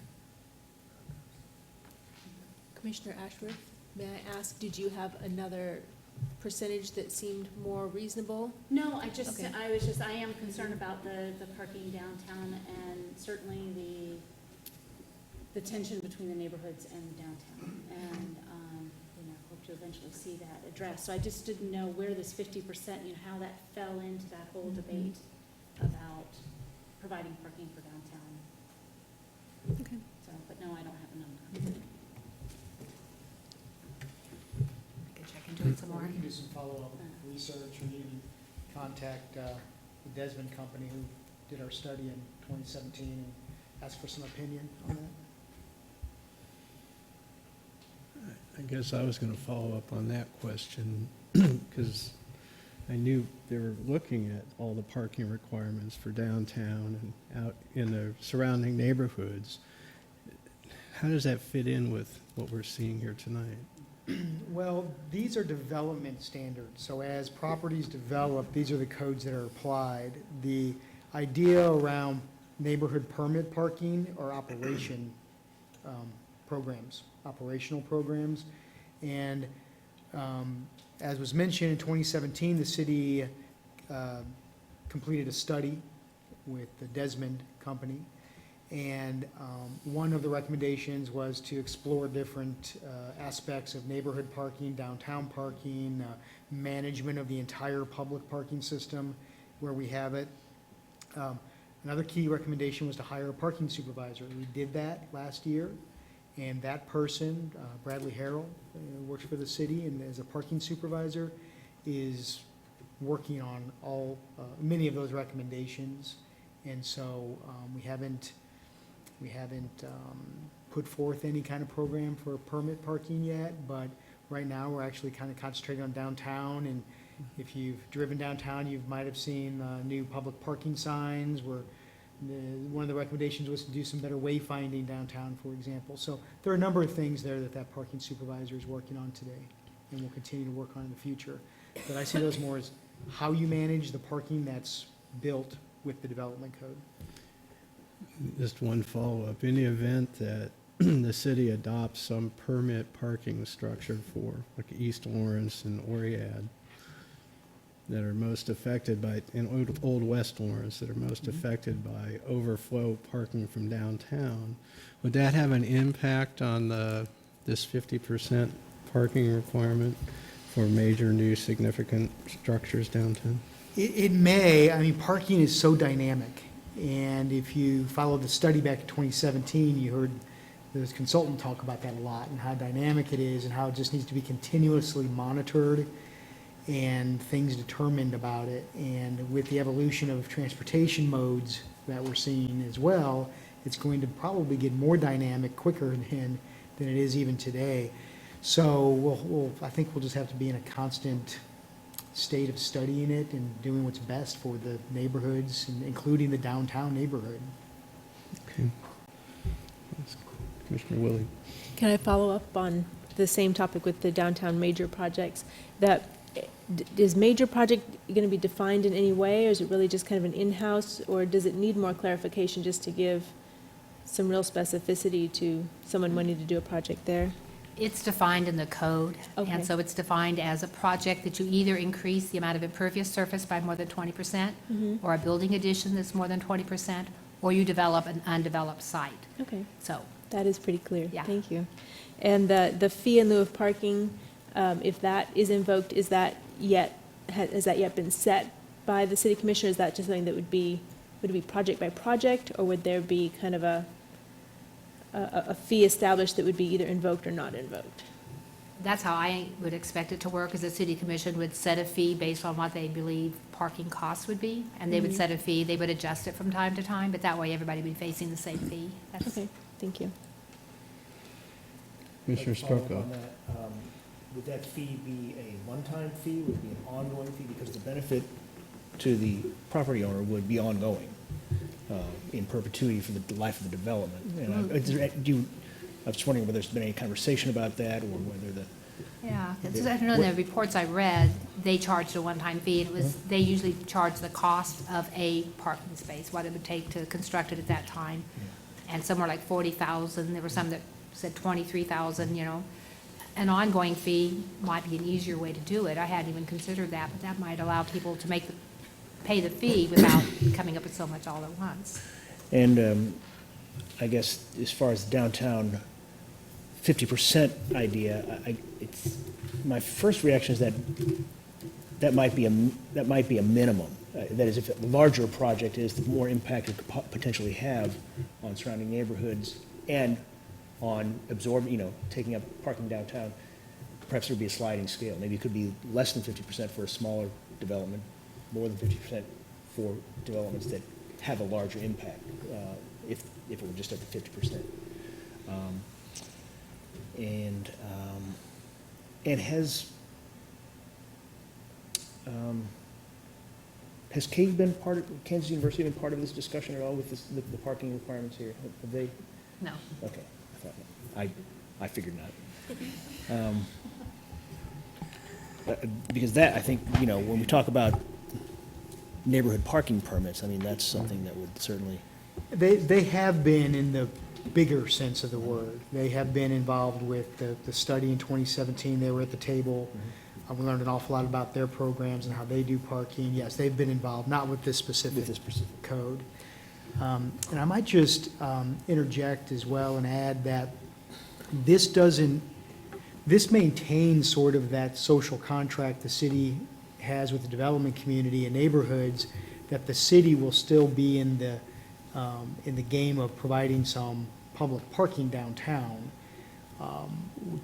[SPEAKER 9] Commissioner Ashworth, may I ask, did you have another percentage that seemed more reasonable?
[SPEAKER 8] No, I
[SPEAKER 9] Okay.
[SPEAKER 8] am concerned about the parking downtown, and certainly the tension between the neighborhoods and downtown, and, hope to eventually see that addressed. So I just didn't know where this 50%, how that fell into that whole debate about providing parking for downtown.
[SPEAKER 9] Okay.
[SPEAKER 8] So, but no, I don't have a number.
[SPEAKER 4] I can check into it some more.
[SPEAKER 10] We can do some follow-up research, or maybe contact the Desmond Company who did our study in 2017 and ask for some opinion on that.
[SPEAKER 1] I guess I was going to follow up on that question, because I knew they were looking at all the parking requirements for downtown and out in the surrounding neighborhoods. How does that fit in with what we're seeing here tonight?
[SPEAKER 10] Well, these are development standards, so as properties develop, these are the codes that are applied. The idea around neighborhood permit parking or operational programs. And as was mentioned, in 2017, the city completed a study with the Desmond Company. And one of the recommendations was to explore different aspects of neighborhood parking, downtown parking, management of the entire public parking system where we have it. Another key recommendation was to hire a parking supervisor. We did that last year, and that person, Bradley Harrell, works for the city and as a parking supervisor, is working on many of those recommendations. And so we haven't put forth any kind of program for permit parking yet, but right now we're actually kind of concentrating on downtown. And if you've driven downtown, you might have seen new public parking signs. We're One of the recommendations was to do some better wayfinding downtown, for example. So there are a number of things there that parking supervisor is working on today and will continue to work on in the future. But I see those more as how you manage the parking that's built with the development code.
[SPEAKER 1] Just one follow-up. In the event that the city adopts some permit parking structure for, like East Lawrence and Oriad, that are most affected by, in Old West Lawrence, that are most affected by overflow parking from downtown, would that have an impact on this 50% parking requirement for major new significant structures downtown?
[SPEAKER 10] It may. I mean, parking is so dynamic. And if you followed the study back in 2017, you heard this consultant talk about that a lot and how dynamic it is and how it just needs to be continuously monitored and things determined about it. And with the evolution of transportation modes that we're seeing as well, it's going to probably get more dynamic quicker than it is even today. So I think we'll just have to be in a constant state of studying it and doing what's best for the neighborhoods, and including the downtown neighborhood.
[SPEAKER 1] Okay. Commissioner Willie.
[SPEAKER 9] Can I follow up on the same topic with the downtown major projects? Is major project going to be defined in any way, or is it really just kind of an in-house, or does it need more clarification just to give some real specificity to someone wanting to do a project there?
[SPEAKER 4] It's defined in the code,
[SPEAKER 9] Okay.
[SPEAKER 4] and so it's defined as a project that you either increase the amount of impervious surface by more than 20%, or a building addition that's more than 20%, or you develop an undeveloped site.
[SPEAKER 9] Okay,
[SPEAKER 4] So,
[SPEAKER 9] that is pretty clear.
[SPEAKER 4] Yeah.
[SPEAKER 9] Thank you. And the fee in lieu of parking, if that is invoked, has that yet been set by the city commissioner? Is that just something that would it be project by project, or would there be kind of a fee established that would be either invoked or not invoked?
[SPEAKER 4] that's how I would expect it to work, is the city commission would set a fee based on what they believe parking costs would be, and they would set a fee, they would adjust it from time to time, but that way everybody would be facing the same fee. That's-
[SPEAKER 9] Okay, thank you.
[SPEAKER 1] Commissioner
[SPEAKER 2] Follow up
[SPEAKER 1] Stroko.
[SPEAKER 2] on that, would that fee be a one-time fee, would it be an ongoing fee? Because the benefit to the property owner would be ongoing, in perpetuity for the life of the development. And I was just wondering whether there's been any conversation about that, or whether the,
[SPEAKER 4] Yeah, I know in the reports I read, they charged a one-time fee. It was, they usually charge the cost of a parking space, what it would take to construct it at that time. And some were like 40,000, there were some that said 23,000, you know. An ongoing fee might be an easier way to do it. I hadn't even considered that, but that might allow people to pay the fee without coming up with so much all at once.
[SPEAKER 2] and I guess as far as the downtown 50% idea, my first reaction is that might be a minimum. That is, if a larger a project is, the more impact it could potentially have on surrounding neighborhoods and on absorbing, taking up parking downtown. Perhaps there'd be a sliding scale. Maybe it could be less than 50% for a smaller development, more than 50% for developments that have a larger impact, if it were just at the 50%. And has Cave been part of, Kansas University been part of this discussion at all with the parking requirements here? Have they?
[SPEAKER 4] No.
[SPEAKER 2] Okay, I figured not. Because that, I think, when we talk about neighborhood parking permits, I mean, that's something that would certainly.
[SPEAKER 10] They have been, in the bigger sense of the word, they have been involved with the study in 2017. They were at the table. We learned an awful lot about their programs and how they do parking. Yes, they've been involved, not with this specific code. And I might just interject as well and add that this maintains sort of that social contract the city has with the development community and neighborhoods, that the city will still be in the game of providing some public parking downtown.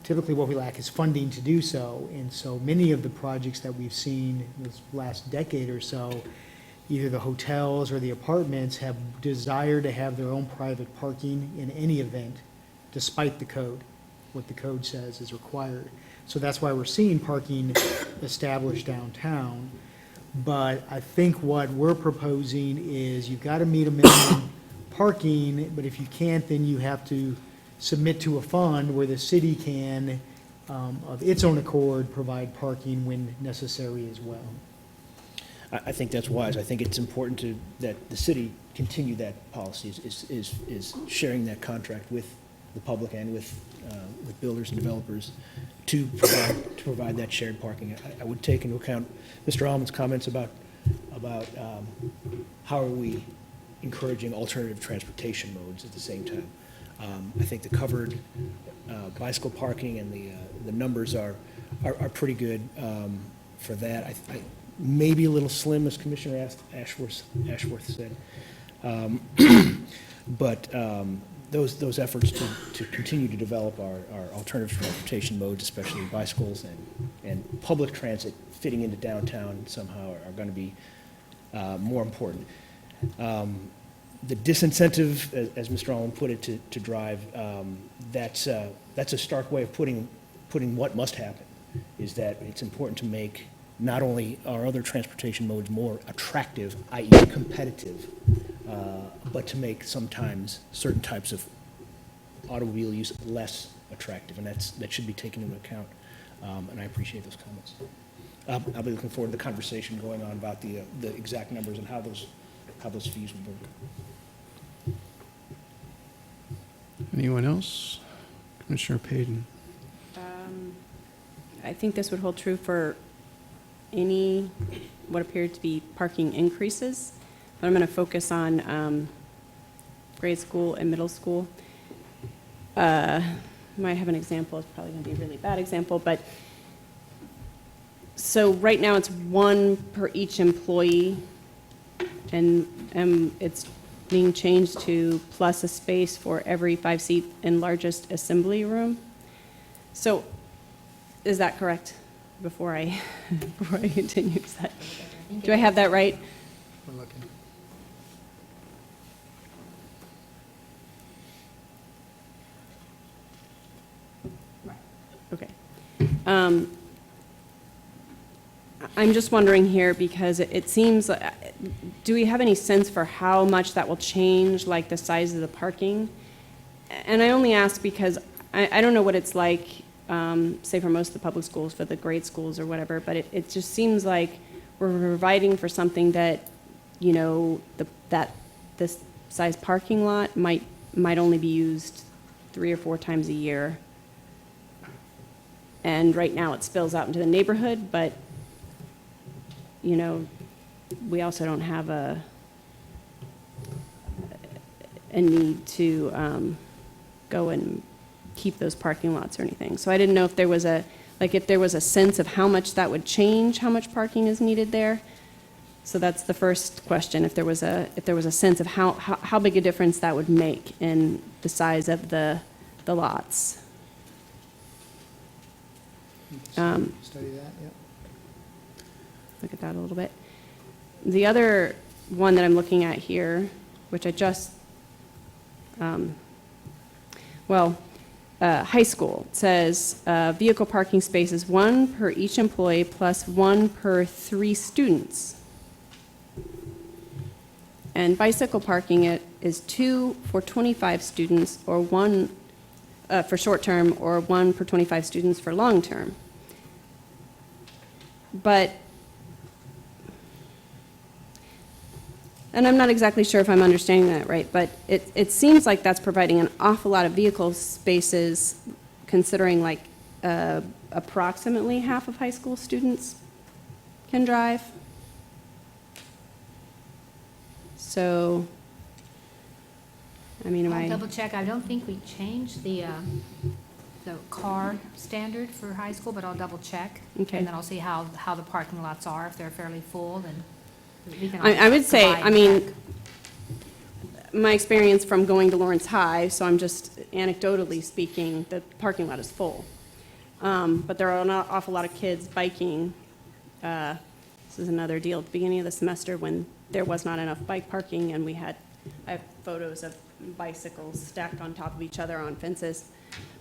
[SPEAKER 10] Typically what we lack is funding to do so, and so many of the projects that we've seen this last decade or so, either the hotels or the apartments have desired to have their own private parking in any event, despite the code, what the code says is required. So that's why we're seeing parking established downtown. But I think what we're proposing is you've got to meet a minimum parking, but if you can't, then you have to submit to a fund where the city can, of its own accord, provide parking when necessary as well.
[SPEAKER 2] I think that's wise. I think it's important that the city continue that policy, is sharing that contract with the public and with builders and developers to provide that shared parking. I would take into account Mr. Allman's comments about how are we encouraging alternative transportation modes at the same time. I think the covered bicycle parking and the numbers are pretty good for that. I maybe a little slim, as Commissioner Ashworth said. But those efforts to continue to develop our alternative transportation modes, especially bicycles and public transit fitting into downtown somehow are going to be more important. The disincentive, as Mr. Allen put it, to drive, that's a stark way of putting what must happen, is that it's important to make not only our other transportation modes more attractive, i.e. competitive, but to make sometimes certain types of automobile use less attractive, and that should be taken into account, and I appreciate those comments. I'll be looking forward to the conversation going on about the exact numbers and how those fees will work.
[SPEAKER 1] Anyone else? Commissioner Payton.
[SPEAKER 11] I think this would hold true for any what appeared to be parking increases, but I'm going to focus on grade school and middle school. Might have an example. It's probably going to be a really bad example, but so right now it's 1 per each employee, and it's being changed to plus a space for every 5-seat and largest assembly room. So is that correct? Before I continue, do I have that right?
[SPEAKER 10] We're looking.
[SPEAKER 11] Okay. I'm just wondering here because it seems, do we have any sense for how much that will change, like the size of the parking? And I only ask because I don't know what it's like, say for most of the public schools, for the grade schools or whatever, but it just seems like we're providing for something that, you know, that this size parking lot might only be used 3 or 4 times a year. And right now it spills out into the neighborhood, but, you know, we also don't have a need to go and keep those parking lots or anything. So I didn't know if there was a sense of how much that would change, how much parking is needed there. So that's the first question, if there was a sense of how big a difference that would make in the size of the lots.
[SPEAKER 10] Study that, yep.
[SPEAKER 11] Look at that a little bit. The other one that I'm looking at here, which I just, high school, says vehicle parking spaces 1 per each employee plus 1 per 3 students. And bicycle parking it is 2 for 25 students, or 1 for short term, or 1 per 25 students for long term. But, and I'm not exactly sure if I'm understanding that right, but it seems like that's providing an awful lot of vehicle spaces, considering like approximately half of high school students can drive. So, I mean,
[SPEAKER 4] I'll double check. I don't think we changed the car standard for high school, but I'll double check.
[SPEAKER 11] Okay.
[SPEAKER 4] And then I'll see how the parking lots are. If they're fairly full, then we can.
[SPEAKER 11] I would say,
[SPEAKER 4] provide
[SPEAKER 11] I mean,
[SPEAKER 4] check.
[SPEAKER 11] my experience from going to Lawrence High, so I'm just anecdotally speaking, the parking lot is full. But there are an awful lot of kids biking. This is another deal at the beginning of the semester when there was not enough bike parking, and I have photos of bicycles stacked on top of each other on fences.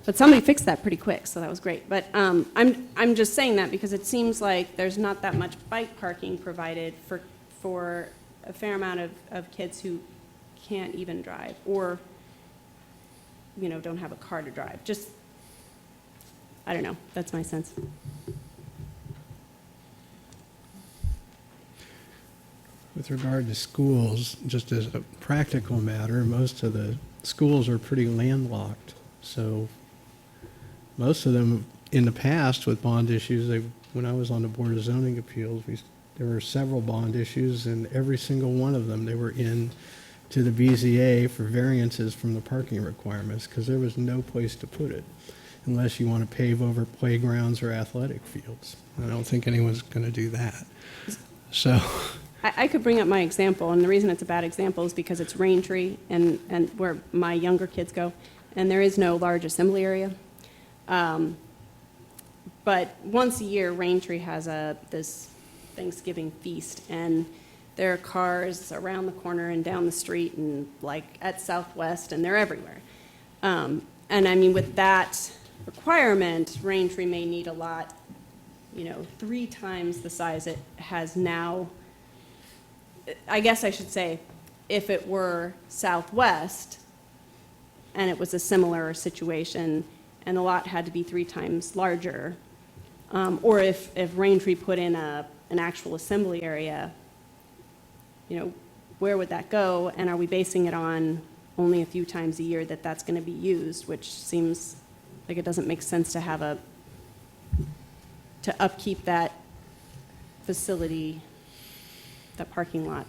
[SPEAKER 11] But somebody fixed that pretty quick, so that was great. But I'm just saying that because it seems like there's not that much bike parking provided for a fair amount of kids who can't even drive or, don't have a car to drive. Just, I don't know, that's my sense.
[SPEAKER 1] With regard to schools, just as a practical matter, most of the schools are pretty landlocked. So most of them, in the past with bond issues, when I was on the Board of Zoning Appeals, there were several bond issues, and every single one of them, they were in to the BZA for variances from the parking requirements, because there was no place to put it, unless you want to pave over playgrounds or athletic fields. I don't think anyone's going to do that. So
[SPEAKER 11] I could bring up my example, and the reason it's a bad example is because it's Raintree and where my younger kids go, and there is no large assembly area. But once a year, Raintree has this Thanksgiving feast, and there are cars around the corner and down the street and like at Southwest, and they're everywhere. And I mean, with that requirement, Raintree may need a lot, 3 times the size it has now. I guess I should say, if it were Southwest and it was a similar situation and the lot had to be 3 times larger, or if Raintree put in an actual assembly area, where would that go? And are we basing it on only a few times a year that's going to be used, which seems like it doesn't make sense to have to upkeep that facility, that parking lot.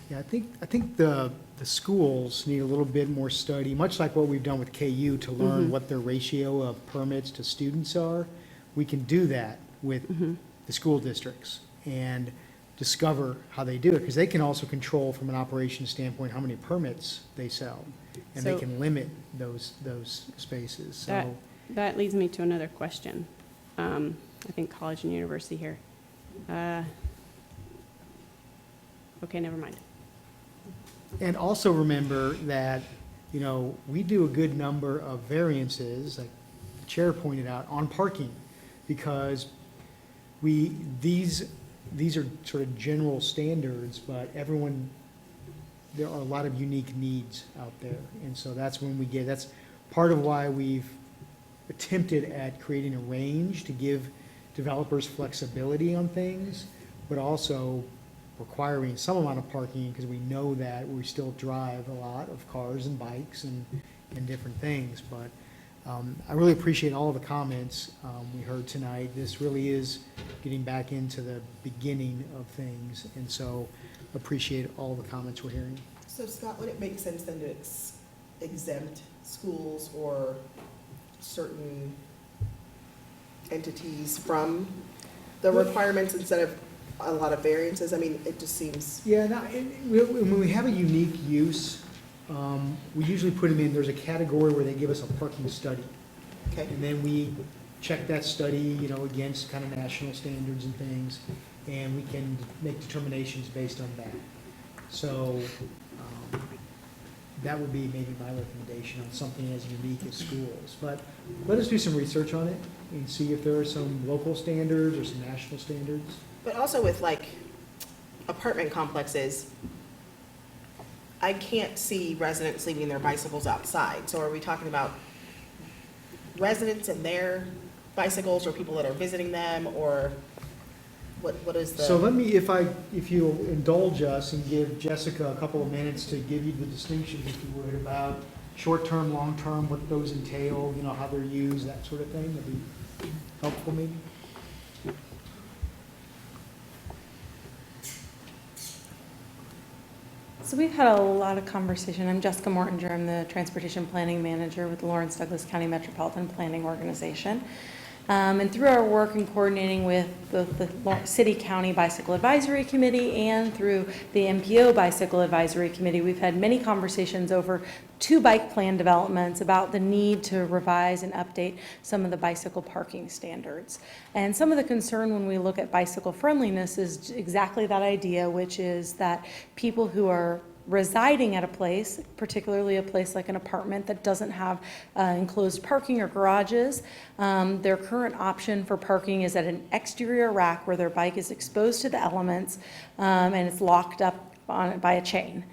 [SPEAKER 10] Yeah, I think the schools need a little bit more study, much like what we've done with KU, to learn what their ratio of permits to students are. We can do that with the school districts and discover how they do it, because they can also control from an operations standpoint how many permits they sell, and they can limit those spaces. So
[SPEAKER 11] that leads me to another question. I think college and university here. Okay, never mind.
[SPEAKER 10] And also remember that, we do a good number of variances, like the chair pointed out, on parking, because these are sort of general standards, but there are a lot of unique needs out there. And so that's part of why we've attempted at creating a range to give developers flexibility on things, but also requiring some amount of parking, because we know that we still drive a lot of cars and bikes and different things. But I really appreciate all of the comments we heard tonight. This really is getting back into the beginning of things, and so appreciate all the comments we're hearing.
[SPEAKER 12] So Scott, would it make sense then to exempt schools or certain entities from the requirements instead of a lot of variances? I mean, it just seems...
[SPEAKER 10] Yeah, when we have a unique use, we usually put them in, there's a category where they give us a parking study.
[SPEAKER 12] Okay.
[SPEAKER 10] And then we check that study, against kind of national standards and things, and we can make determinations based on that. So that would be maybe my recommendation on something as unique as schools. But let us do some research on it and see if there are some local standards or some national standards.
[SPEAKER 12] But also with like apartment complexes, I can't see residents leaving their bicycles outside. So are we talking about residents and their bicycles, or people that are visiting them, or what is the...
[SPEAKER 10] So let me, if you'll indulge us and give Jessica a couple of minutes to give you the distinctions, if you would, about short-term, long-term, what those entail, how they're used, that sort of thing, that'd be helpful maybe.
[SPEAKER 13] So we've had a lot of conversation. I'm Jessica Mortinger. I'm the Transportation Planning Manager with the Lawrence Douglas County Metropolitan Planning Organization. And through our work in coordinating with both the City County Bicycle Advisory Committee and through the MPO Bicycle Advisory Committee, we've had many conversations over 2 bike plan developments about the need to revise and update some of the bicycle parking standards. And some of the concern when we look at bicycle friendliness is exactly that idea, which is that people who are residing at a place, particularly a place like an apartment that doesn't have enclosed parking or garages, their current option for parking is at an exterior rack where their bike is exposed to the elements and it's locked up by a chain.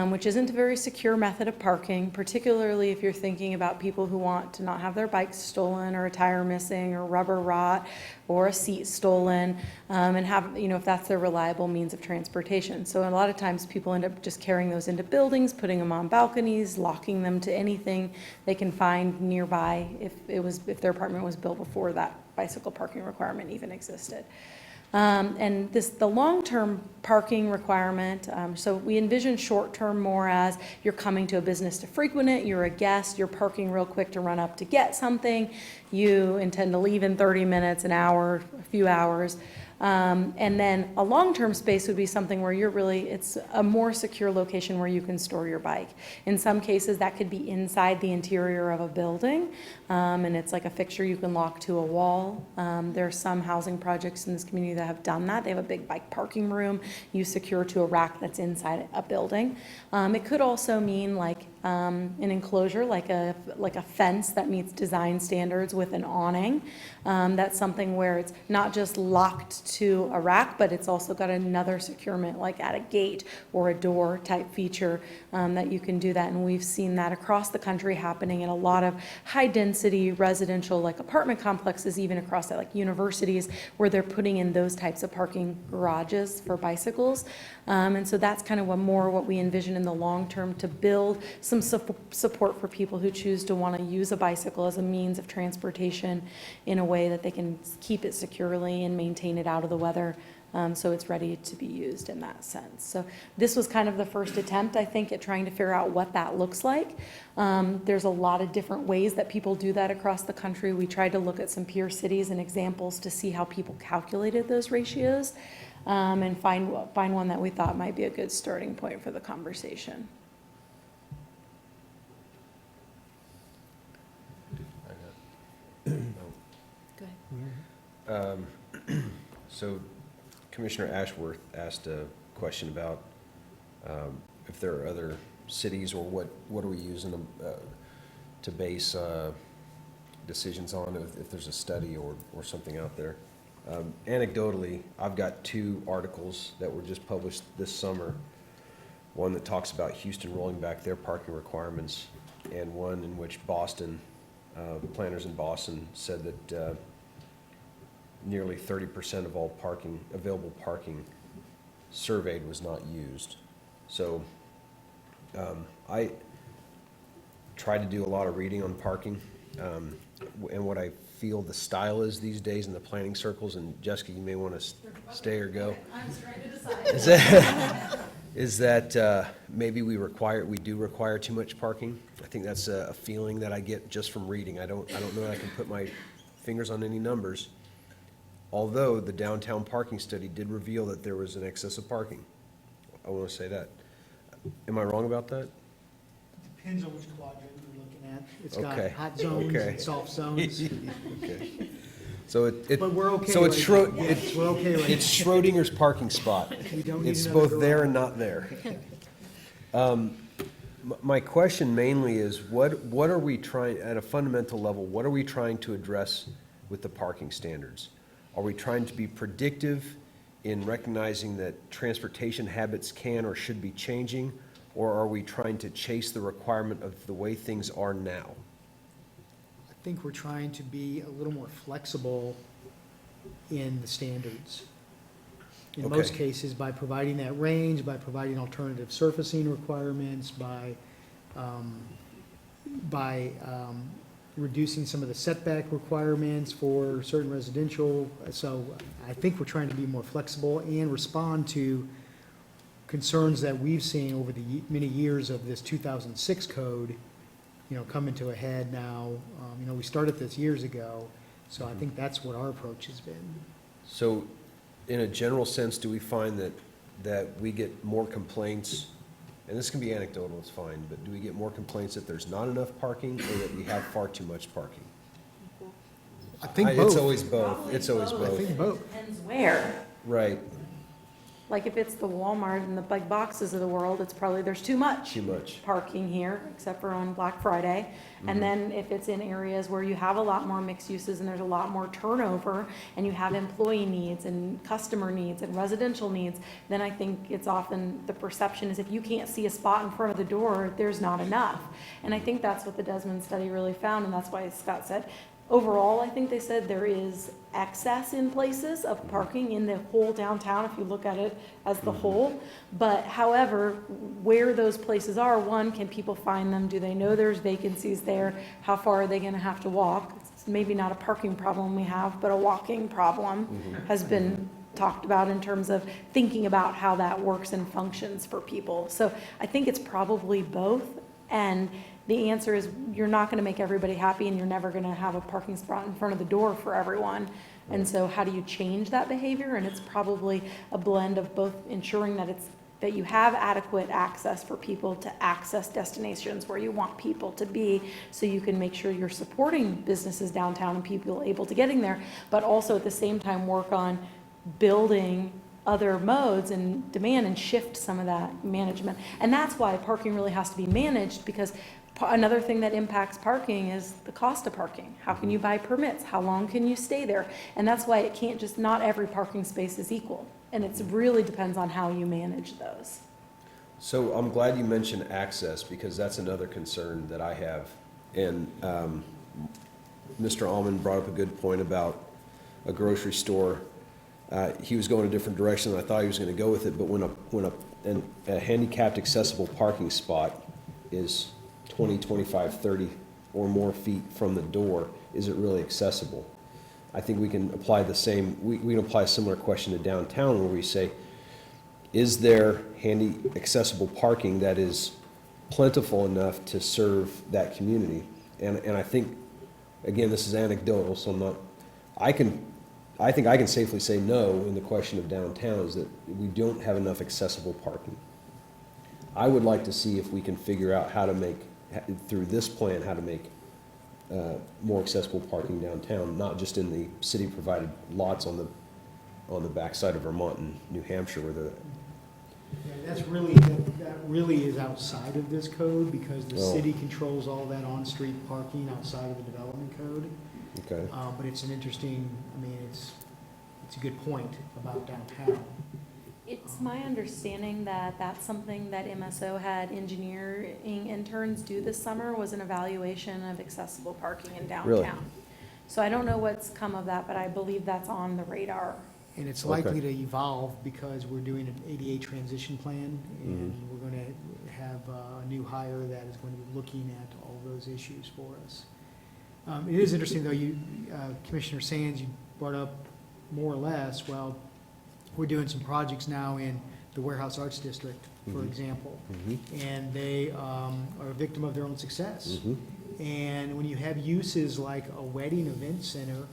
[SPEAKER 13] Which isn't a very secure method of parking, particularly if you're thinking about people who want to not have their bikes stolen or a tire missing or rubber rot or a seat stolen, and have, if that's their reliable means of transportation. So a lot of times people end up just carrying those into buildings, putting them on balconies, locking them to anything they can find nearby if their apartment was built before that bicycle parking requirement even existed. And the long-term parking requirement, so we envision short-term more as you're coming to a business to frequent it, you're a guest, you're parking real quick to run up to get something, you intend to leave in 30 minutes, an hour, a few hours. And then a long-term space would be something where it's a more secure location where you can store your bike. In some cases, that could be inside the interior of a building, and it's like a fixture you can lock to a wall. There are some housing projects in this community that have done that. They have a big bike parking room you secure to a rack that's inside a building. It could also mean like an enclosure, like a fence that meets design standards with an awning. That's something where it's not just locked to a rack, but it's also got another securement, like at a gate or a door type feature, that you can do that. And we've seen that across the country happening in a lot of high density residential, like apartment complexes, even across like universities, where they're putting in those types of parking garages for bicycles. And so that's kind of what we envision in the long term, to build some support for people who choose to want to use a bicycle as a means of transportation in a way that they can keep it securely and maintain it out of the weather, so it's ready to be used in that sense. So this was kind of the first attempt, I think, at trying to figure out what that looks like. There's a lot of different ways that people do that across the country. We tried to look at some peer cities and examples to see how people calculated those ratios, and find one that we thought might be a good starting point for the conversation.
[SPEAKER 3] Go ahead. So Commissioner Ashworth asked a question about if there are other cities, or what are we using them to base decisions on, if there's a study or something out there. Anecdotally, I've got 2 articles that were just published this summer. One that talks about Houston rolling back their parking requirements, and one in which Boston, planners in Boston said that nearly 30% of all available parking surveyed was not used. So I try to do a lot of reading on parking, and what I feel the style is these days in the planning circles, and Jessica, you may want to stay or go.
[SPEAKER 13] I'm just trying to decide.
[SPEAKER 3] Is that maybe we do require too much parking? I think that's a feeling that I get just from reading. I don't know that I can put my fingers on any numbers. Although the downtown parking study did reveal that there was an excess of parking. I want to say that. Am I wrong about that?
[SPEAKER 10] Depends on which quadrant you're looking at. It's
[SPEAKER 3] Okay.
[SPEAKER 10] got hot zones
[SPEAKER 3] Okay.
[SPEAKER 10] and soft zones.
[SPEAKER 3] Okay. So
[SPEAKER 10] But we're okay
[SPEAKER 3] So it's
[SPEAKER 10] right now. Yes, we're okay right
[SPEAKER 3] it's Schrodinger's parking spot.
[SPEAKER 10] You don't need
[SPEAKER 3] It's
[SPEAKER 10] another
[SPEAKER 3] both there
[SPEAKER 10] garage.
[SPEAKER 3] and not there. My question mainly is, what are we trying, at a fundamental level, what are we trying to address with the parking standards? Are we trying to be predictive in recognizing that transportation habits can or should be changing, or are we trying to chase the requirement of the way things are now?
[SPEAKER 10] I think we're trying to be a little more flexible in the standards. In most
[SPEAKER 3] Okay.
[SPEAKER 10] cases, by providing that range, by providing alternative surfacing requirements, by reducing some of the setback requirements for certain residential. So I think we're trying to be more flexible and respond to concerns that we've seen over the many years of this 2006 code, coming to a head now. We started this years ago, so I think that's what our approach has been.
[SPEAKER 3] So, in a general sense, do we find that we get more complaints, and this can be anecdotal, it's fine, but do we get more complaints that there's not enough parking, or that we have far too much parking?
[SPEAKER 10] I think both.
[SPEAKER 3] It's always both. It's always
[SPEAKER 10] I
[SPEAKER 3] both.
[SPEAKER 10] think both.
[SPEAKER 13] Depends where.
[SPEAKER 3] Right.
[SPEAKER 13] Like if it's the Walmart and the big boxes of the world, it's probably, there's too much.
[SPEAKER 3] Too much.
[SPEAKER 13] Parking here, except for on Black Friday. And then if it's in areas where you have a lot more mixed uses and there's a lot more turnover, and you have employee needs and customer needs and residential needs, then I think it's often, the perception is if you can't see a spot in front of the door, there's not enough. And I think that's what the Desmond study really found, and that's why Scott said, overall, I think they said there is excess in places of parking in the whole downtown, if you look at it as the whole. But however, where those places are, one, can people find them? Do they know there's vacancies there? How far are they gonna have to walk? It's maybe not a parking problem we have, but a walking problem has been talked about in terms of thinking about how that works and functions for people. So I think it's probably both. And the answer is you're not going to make everybody happy, and you're never going to have a parking spot in front of the door for everyone. And so how do you change that behavior? And it's probably a blend of both ensuring that you have adequate access for people to access destinations where you want people to be, so you can make sure you're supporting businesses downtown and people able to getting there, but also at the same time work on building other modes and demand and shift some of that management. And that's why parking really has to be managed, because another thing that impacts parking is the cost of parking. How can you buy permits? How long can you stay there? And that's why it can't just, not every parking space is equal. And it really depends on how you manage those.
[SPEAKER 3] So I'm glad you mentioned access, because that's another concern that I have. And Mr. Wallman brought up a good point about a grocery store. He was going a different direction than I thought he was going to go with it, but when a handicapped accessible parking spot is 20, 25, 30 or more feet from the door, is it really accessible? I think we can apply the same, we can apply a similar question to downtown, where we say, is there accessible parking that is plentiful enough to serve that community? And I think, again, this is anecdotal, so I think I can safely say no in the question of downtown, is that we don't have enough accessible parking. I would like to see if we can figure out how to make, through this plan, how to make more accessible parking downtown, not just in the city-provided lots on the backside of Vermont and New Hampshire, where they're.
[SPEAKER 10] Yeah, that really is outside of this code, because the city controls all that on-street parking outside of the development code.
[SPEAKER 3] Okay.
[SPEAKER 10] But it's an interesting, it's a good point about downtown.
[SPEAKER 13] It's my understanding that that's something that MSO had engineering interns do this summer, was an evaluation of accessible parking in downtown.
[SPEAKER 3] Really?
[SPEAKER 13] So I don't know what's come of that, but I believe that's on the radar.
[SPEAKER 10] And it's likely to evolve, because we're doing an ADA transition plan, and we're going to have a new hire that is going to be looking at all those issues for us. It is interesting, though, Commissioner Sands, you brought up more or less, well, we're doing some projects now in the Warehouse Arts District, for example, and they are a victim of their own success. And when you have uses like a wedding event center,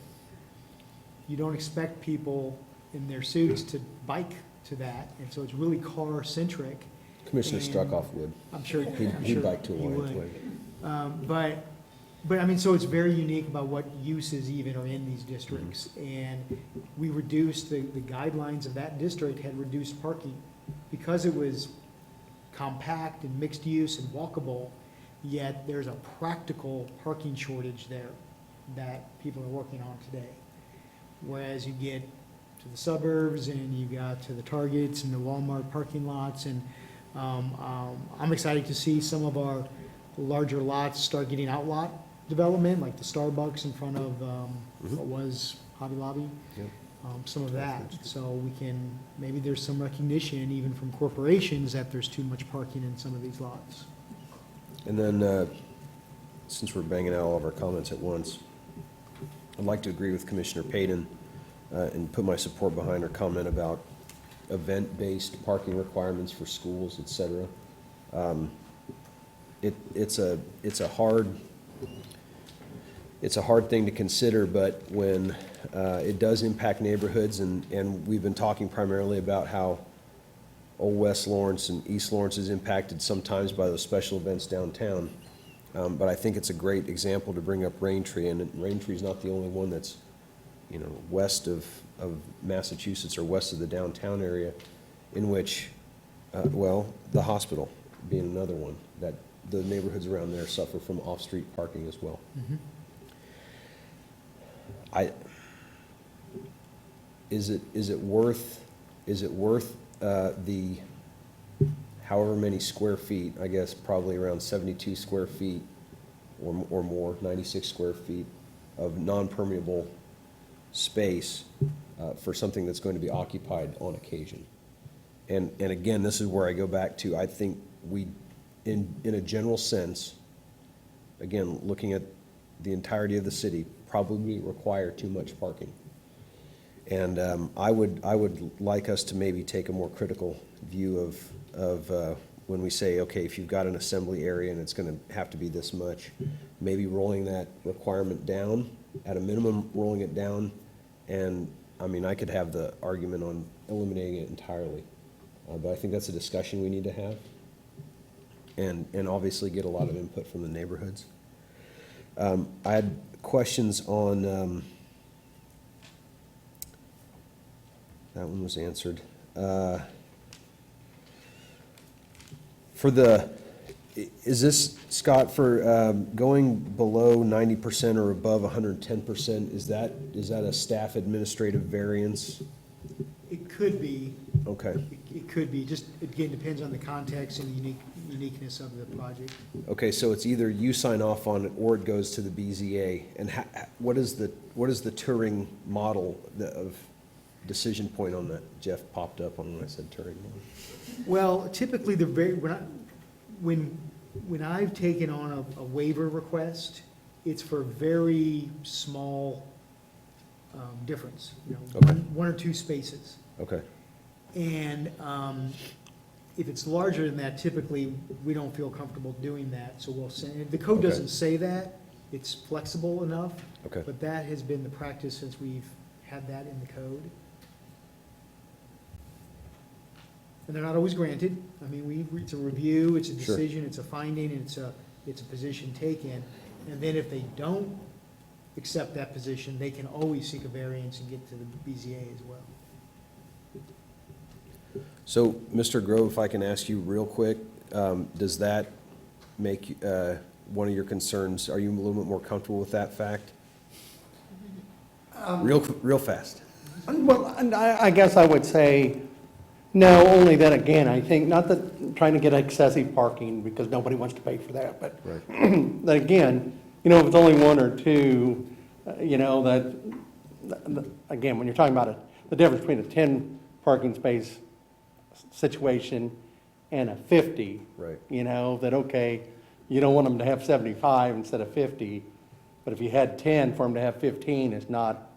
[SPEAKER 10] you don't expect people in their suits to bike to that, and so it's really car-centric.
[SPEAKER 3] Commissioner Struckoff would.
[SPEAKER 10] I'm sure
[SPEAKER 3] He'd bike to a
[SPEAKER 10] he
[SPEAKER 3] Lions
[SPEAKER 10] would.
[SPEAKER 3] wedding.
[SPEAKER 10] But so it's very unique about what uses even are in these districts. And we reduced, the guidelines of that district had reduced parking because it was compact and mixed use and walkable, yet there's a practical parking shortage there that people are working on today. Whereas you get to the suburbs and you got to the Targets and the Walmart parking lots, and I'm excited to see some of our larger lots start getting outlot development, like the Starbucks in front of what was Hobby Lobby, some of that. So we can, maybe there's some recognition even from corporations that there's too much parking in some of these lots.
[SPEAKER 3] And then, since we're banging out all of our comments at once, I'd like to agree with Commissioner Payton and put my support behind her comment about event-based parking requirements for schools, et cetera. It's a hard thing to consider, but when it does impact neighborhoods, and we've been talking primarily about how Old West Lawrence and East Lawrence is impacted sometimes by those special events downtown. But I think it's a great example to bring up Raintree, and Raintree is not the only one that's, west of Massachusetts or west of the downtown area. in which, well, the hospital being another one, that the neighborhoods around there suffer from off-street parking as well. Is it worth the however many square feet, I guess probably around 72 square feet or more, 96 square feet of non-permeable space for something that's going to be occupied on occasion? And again, this is where I go back to, I think we, in a general sense, again, looking at the entirety of the city, probably require too much parking. And I would like us to maybe take a more critical view of when we say, okay, if you've got an assembly area and it's going to have to be this much, maybe rolling that requirement down, at a minimum, rolling it down. And I mean, I could have the argument on eliminating it entirely, but I think that's a discussion we need to have, and obviously get a lot of input from the neighborhoods. I had questions on. That one was answered. For the, is this, Scott, for going below 90% or above 110%, is that a staff administrative variance?
[SPEAKER 10] It could be.
[SPEAKER 3] Okay.
[SPEAKER 10] It could be, just, again, depends on the context and uniqueness of the project.
[SPEAKER 3] Okay, so it's either you sign off on it or it goes to the BZA. And what is the Turing model of decision point on that? Jeff popped up on when I said Turing model.
[SPEAKER 10] Well, typically, when I've taken on a waiver request, it's for very small difference,
[SPEAKER 3] Okay.
[SPEAKER 10] one or two spaces.
[SPEAKER 3] Okay.
[SPEAKER 10] And if it's larger than that, typically, we don't feel comfortable doing that, so we'll send, the code
[SPEAKER 3] Okay.
[SPEAKER 10] doesn't say that, it's flexible enough.
[SPEAKER 3] Okay.
[SPEAKER 10] But that has been the practice since we've had that in the code. And they're not always granted. I mean, it's a review, it's a
[SPEAKER 3] Sure.
[SPEAKER 10] decision, it's a finding, and it's a position taken. And then if they don't accept that position, they can always seek a variance and get to the BZA as well.
[SPEAKER 3] So, Mr. Grove, if I can ask you real quick, does that make one of your concerns, are you a little bit more comfortable with that fact? Real fast.
[SPEAKER 5] Well, and I guess I would say, no, only that again, I think, not that trying to get excessive parking, because nobody wants to pay for that, but
[SPEAKER 3] Right.
[SPEAKER 5] that again, if it's only one or two, again, when you're talking about the difference between a 10 parking space situation and a 50.
[SPEAKER 3] Right.
[SPEAKER 5] That, okay, you don't want them to have 75 instead of 50, but if you had 10 for them to have 15, it's not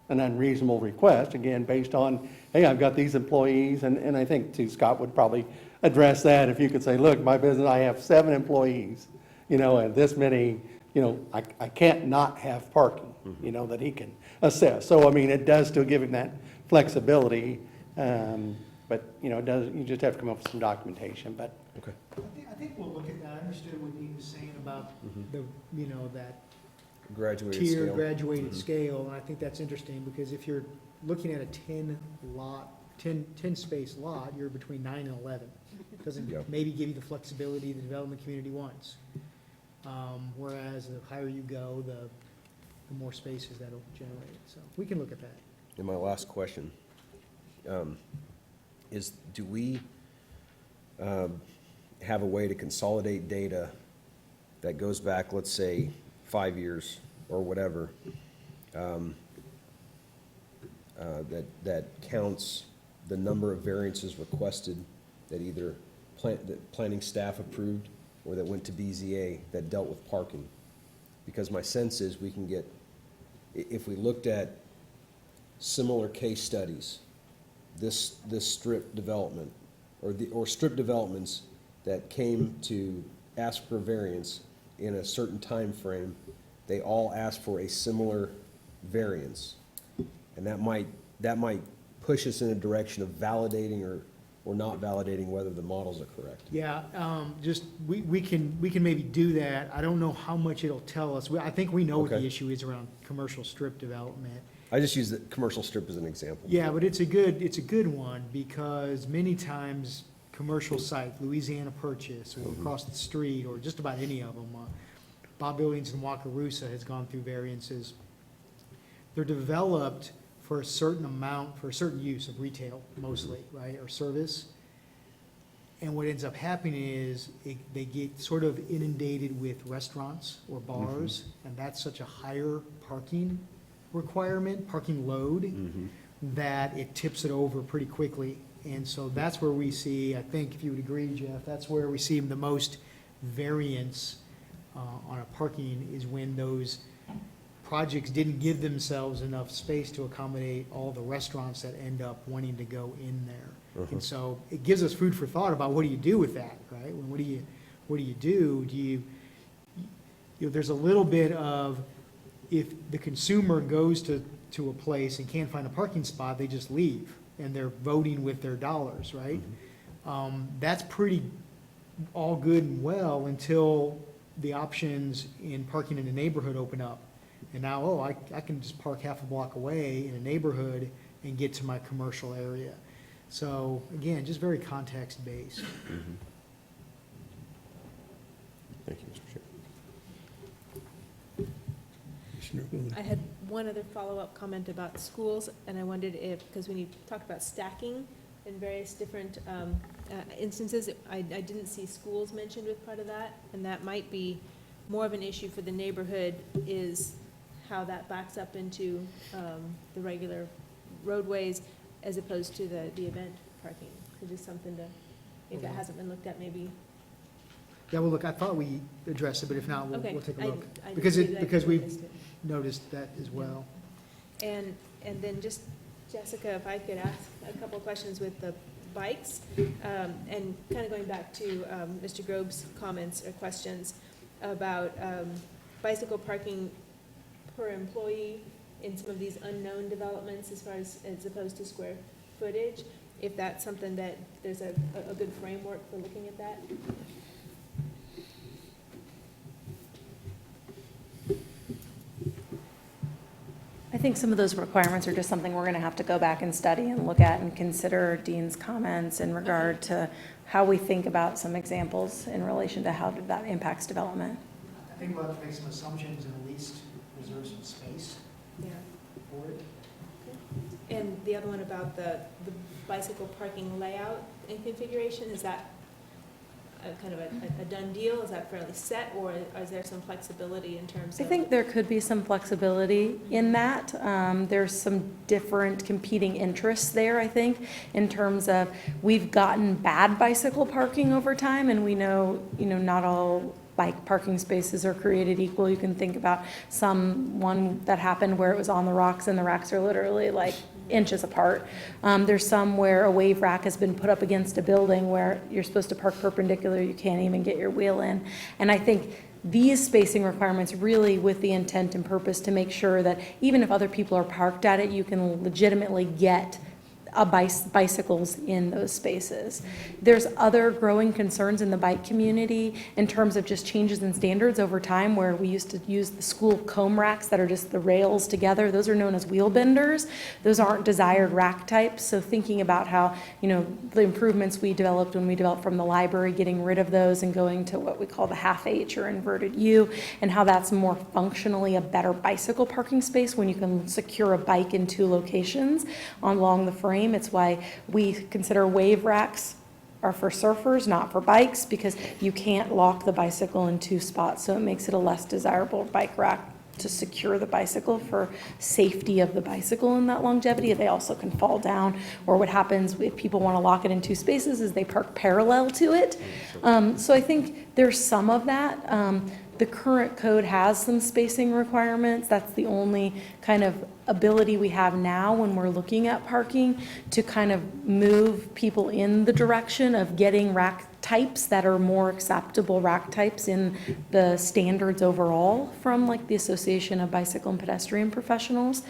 [SPEAKER 5] an unreasonable request, again, based on, hey, I've got these employees, and I think too, Scott would probably address that if you could say, look, my business, I have 7 employees, and this many, I can't not have parking, that he can assess. So, I mean, it does still give him that flexibility, but, it does, you just have to come up with some documentation, but.
[SPEAKER 3] Okay.
[SPEAKER 10] I think we'll look at that. I understood what Dean was saying about the, that
[SPEAKER 3] Graduated
[SPEAKER 10] tier,
[SPEAKER 3] scale.
[SPEAKER 10] graduated scale, and I think that's interesting, because if you're looking at a 10 space lot, you're between 9 and 11. It doesn't
[SPEAKER 3] Yeah.
[SPEAKER 10] maybe give you the flexibility the development community wants. Whereas the higher you go, the more spaces that'll generate. So we can look at that.
[SPEAKER 3] And my last question is, do we have a way to consolidate data that goes back, let's say, 5 years or whatever, that counts the number of variances requested that either that planning staff approved or that went to BZA that dealt with parking? Because my sense is we can get, if we looked at similar case studies, this strip development or strip developments that came to ask for variance in a certain time frame, they all asked for a similar variance. And that might push us in a direction of validating or not validating whether the models are correct.
[SPEAKER 10] Yeah, we can maybe do that. I don't know how much it'll tell us. I think we know what the
[SPEAKER 3] Okay.
[SPEAKER 10] issue is around commercial strip development.
[SPEAKER 3] I just use the commercial strip as an example.
[SPEAKER 10] Yeah, but it's a good one, because many times, commercial site, Louisiana Purchase, or across the street, or just about any of them, Bob Billings in Wakarusa has gone through variances. They're developed for a certain amount, for a certain use of retail mostly, right, or service. And what ends up happening is they get sort of inundated with restaurants or bars, and that's such a higher parking requirement, parking load, that it tips it over pretty quickly. And so that's where we see, I think, if you would agree, Jeff, that's where we see the most variance on a parking, is when those projects didn't give themselves enough space to accommodate all the restaurants that end up wanting to go in there. And so it gives us food for thought about what do you do with that, right? What do you do? You know, there's a little bit of, if the consumer goes to a place and can't find a parking spot, they just leave, and they're voting with their dollars, right? That's pretty all good and well until the options in parking in a neighborhood open up. And now, I can just park half a block away in a neighborhood and get to my commercial area. So again, just very context-based.
[SPEAKER 3] Thank you, Mr. Chair.
[SPEAKER 1] Commissioner Wheeler.
[SPEAKER 9] I had one other follow-up comment about schools, and I wondered if, because when you talked about stacking in various different instances, I didn't see schools mentioned with part of that, and that might be more of an issue for the neighborhood, is how that backs up into the regular roadways as opposed to the event parking. So just something to, if that hasn't been looked at, maybe.
[SPEAKER 10] Yeah, well, look, I thought we addressed it, but if not,
[SPEAKER 9] Okay.
[SPEAKER 10] we'll take a
[SPEAKER 9] I
[SPEAKER 10] look.
[SPEAKER 9] didn't
[SPEAKER 10] Because
[SPEAKER 9] see that.
[SPEAKER 10] because we've
[SPEAKER 9] Missed it.
[SPEAKER 10] noticed that as well.
[SPEAKER 9] And then just, Jessica, if I could ask a couple of questions with the bikes, and kind of going back to Mr. Grove's comments or questions about bicycle parking per employee in some of these unknown developments as opposed to square footage, if that's something that there's a good framework for looking at that?
[SPEAKER 13] I think some of those requirements are just something we're going to have to go back and study and look at and consider Dean's comments in regard to how we think about some examples in relation to how that impacts development.
[SPEAKER 10] I think we'll have to make some assumptions and at least reserve some space
[SPEAKER 9] Yeah.
[SPEAKER 10] for it.
[SPEAKER 9] And the other one about the bicycle parking layout and configuration, is that kind of a done deal? Is that fairly set, or is there some flexibility in terms
[SPEAKER 13] I
[SPEAKER 9] of?
[SPEAKER 13] think there could be some flexibility in that. There's some different competing interests there, I think, in terms of we've gotten bad bicycle parking over time, and we know, not all bike parking spaces are created equal. You can think about one that happened where it was on the rocks, and the racks are literally like inches apart. There's some where a wave rack has been put up against a building where you're supposed to park perpendicular, you can't even get your wheel in. And I think these spacing requirements really with the intent and purpose to make sure that even if other people are parked at it, you can legitimately get bicycles in those spaces. There's other growing concerns in the bike community in terms of just changes in standards over time, where we used to use the school comb racks that are just the rails together. Those are known as wheel benders. Those aren't desired rack types. So thinking about how, the improvements we developed when we developed from the library, getting rid of those and going to what we call the half H or inverted U, and how that's more functionally a better bicycle parking space when you can secure a bike in two locations along the frame. It's why we consider wave racks are for surfers, not for bikes, because you can't lock the bicycle in two spots, so it makes it a less desirable bike rack to secure the bicycle for safety of the bicycle and that longevity. They also can fall down, or what happens if people want to lock it in two spaces is they park parallel to it. So I think there's some of that. The current code has some spacing requirements. That's the only kind of ability we have now when we're looking at parking to kind of move people in the direction of getting rack types that are more acceptable rack types in the standards overall from like the Association of Bicycle and Pedestrian Professionals.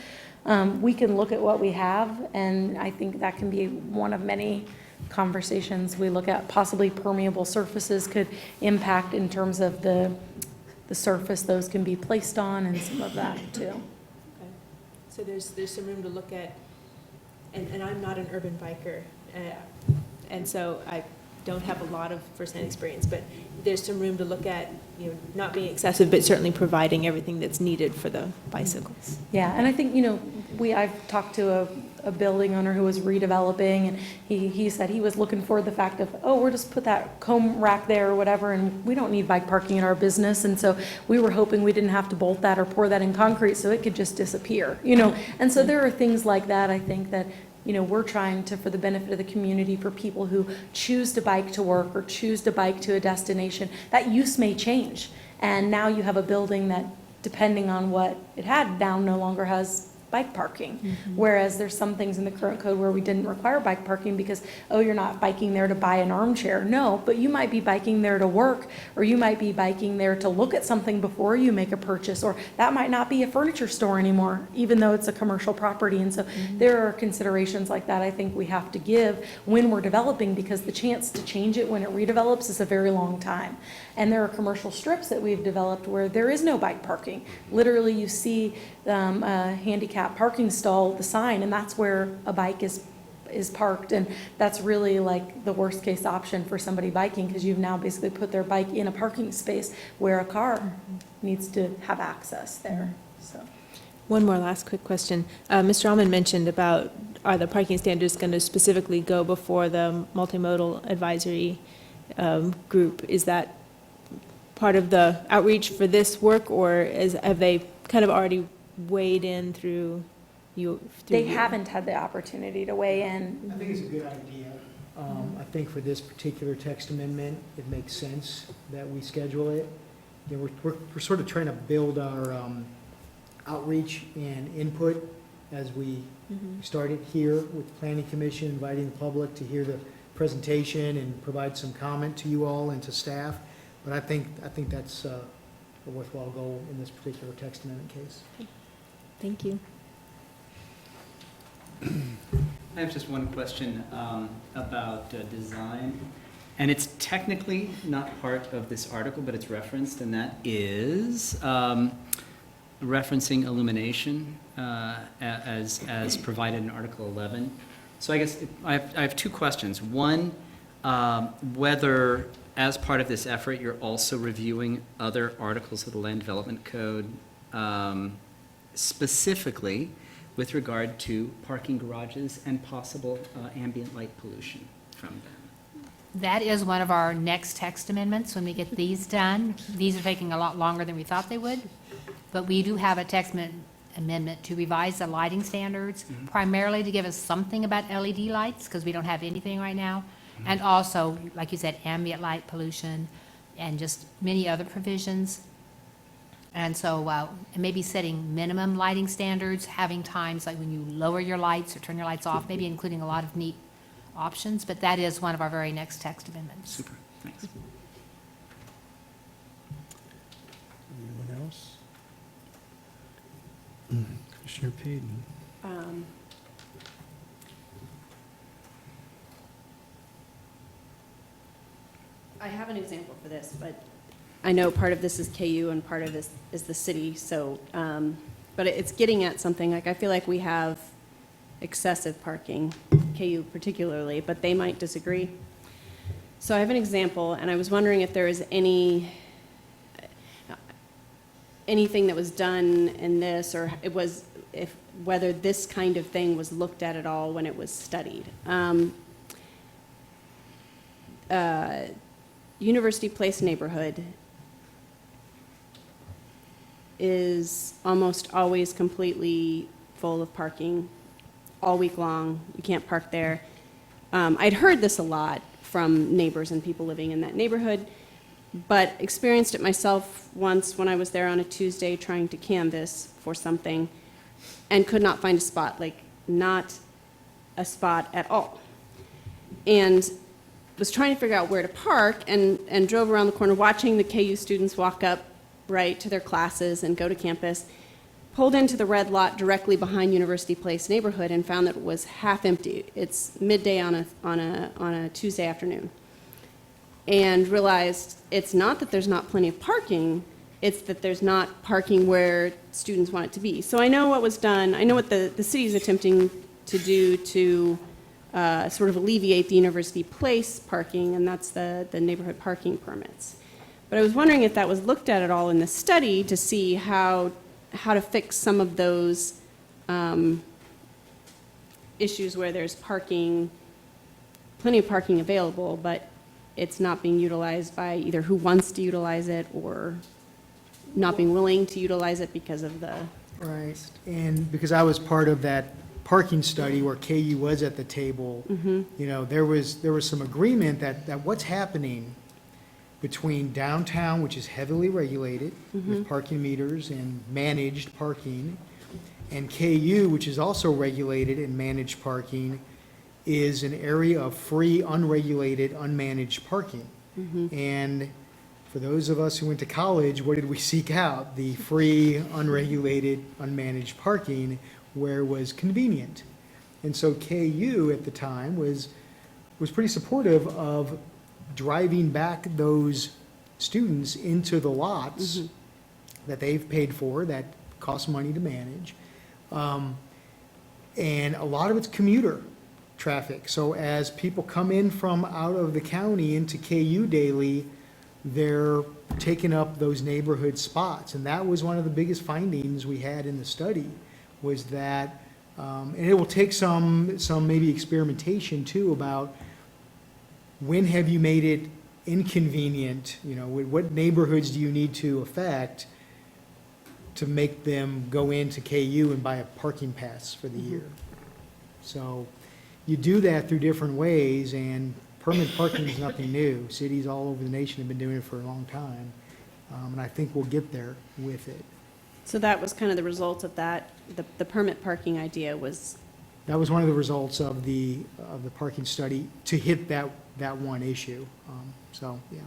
[SPEAKER 13] We can look at what we have, and I think that can be one of many conversations we look at. Possibly permeable surfaces could impact in terms of the surface those can be placed on and some of that too.
[SPEAKER 9] Okay. So there's some room to look at, and I'm not an urban biker, and so I don't have a lot of firsthand experience, but there's some room to look at, you know, not being excessive, but certainly providing everything that's needed for the bicycles.
[SPEAKER 13] Yeah, and I think, you know, I've talked to a building owner who was redeveloping, and he said he was looking for the fact of, oh, we'll just put that comb rack there or whatever, and we don't need bike parking in our business, and so we were hoping we didn't have to bolt that or pour that in concrete so it could just disappear, you know? And so there are things like that, I think, that, you know, we're trying to, for the benefit of the community, for people who choose to bike to work or choose to bike to a destination, that use may change. And now you have a building that, depending on what it had, now no longer has bike parking. Whereas there's some things in the current code where we didn't require bike parking because, oh, you're not biking there to buy an armchair. No, but you might be biking there to work, or you might be biking there to look at something before you make a purchase, or that might not be a furniture store anymore, even though it's a commercial property. And so there are considerations like that I think we have to give when we're developing, because the chance to change it when it redevelops is a very long time. And there are commercial strips that we've developed where there is no bike parking. Literally, you see a handicap parking stall, the sign, and that's where a bike is parked. And that's really like the worst case option for somebody biking, because you've now basically put their bike in a parking space where a car needs to have access there. So.
[SPEAKER 9] One more last quick question. Mr. Wallman mentioned about, are the parking standards going to specifically go before the multimodal advisory group? Is that part of the outreach for this work, or have they kind of already weighed in through you?
[SPEAKER 13] They haven't had the opportunity to weigh in.
[SPEAKER 10] I think it's a good idea. I think for this particular text amendment, it makes sense that we schedule it. You know, we're sort of trying to build our outreach and input as we started here with the Planning Commission, inviting the public to hear the presentation and provide some comment to you all and to staff. But I think that's a worthwhile goal in this particular text amendment case.
[SPEAKER 9] Thank you.
[SPEAKER 14] I have just one question about design, and it's technically not part of this article, but it's referenced, and that is referencing illumination as provided in Article 11. So I guess I have two questions. One, whether as part of this effort you're also reviewing other articles of the Land Development Code, specifically with regard to parking garages and possible ambient light pollution from them.
[SPEAKER 4] That is one of our next text amendments when we get these done. These are taking a lot longer than we thought they would, but we do have a text amendment to revise the lighting standards, primarily to give us something about LED lights, because we don't have anything right now, and also, like you said, ambient light pollution and just many other provisions. And so maybe setting minimum lighting standards, having times like when you lower your lights or turn your lights off, maybe including a lot of neat options, but that is one of our very next text amendments.
[SPEAKER 14] Super, thanks.
[SPEAKER 1] Anyone else? Commissioner Payton.
[SPEAKER 11] I have an example for this, but I know part of this is KU and part of this is the city, so, but it's getting at something, like I feel like we have excessive parking, KU particularly, but they might disagree. So I have an example, and I was wondering if there is anything that was done in this, or whether this kind of thing was looked at all when it was studied. University Place neighborhood is almost always completely full of parking all week long. You can't park there. I'd heard this a lot from neighbors and people living in that neighborhood, but experienced it myself once when I was there on a Tuesday trying to canvass for something and could not find a spot, like not a spot at all. And was trying to figure out where to park and drove around the corner watching the KU students walk up right to their classes and go to campus, pulled into the red lot directly behind University Place neighborhood and found that it was half empty. It's midday on a Tuesday afternoon. And realized it's not that there's not plenty of parking, It's that there's not parking where students want it to be. So I know what was done, I know what the city is attempting to do to sort of alleviate the University Place parking, and that's the neighborhood parking permits. But I was wondering if that was looked at all in the study to see how to fix some of those issues where there's parking, plenty of parking available, but it's not being utilized by either who wants to utilize it or not being willing to utilize it because of the.
[SPEAKER 10] Right, and because I was part of that parking study where KU was at the table, you know, there was some agreement that what's happening between downtown, which is heavily regulated with parking meters and managed parking, and KU, which is also regulated and managed parking, is an area of free, unregulated, unmanaged parking. And for those of us who went to college, what did we seek out? The free, unregulated, unmanaged parking where it was convenient. And so KU at the time was pretty supportive of driving back those students into the lots that they've paid for, that cost money to manage. And a lot of it's commuter traffic. So as people come in from out of the county into KU daily, they're taking up those neighborhood spots. And that was one of the biggest findings we had in the study, was that, and it will take some maybe experimentation too about when have you made it inconvenient, you know, what neighborhoods do you need to affect to make them go into KU and buy a parking pass for the year. So you do that through different ways, and permanent parking is nothing new. Cities all over the nation have been doing it for a long time, and I think we'll get there with it.
[SPEAKER 11] So that was kind of the result of that, the permit parking idea was.
[SPEAKER 10] That was one of the results of the parking study, to hit that one issue. So, yeah.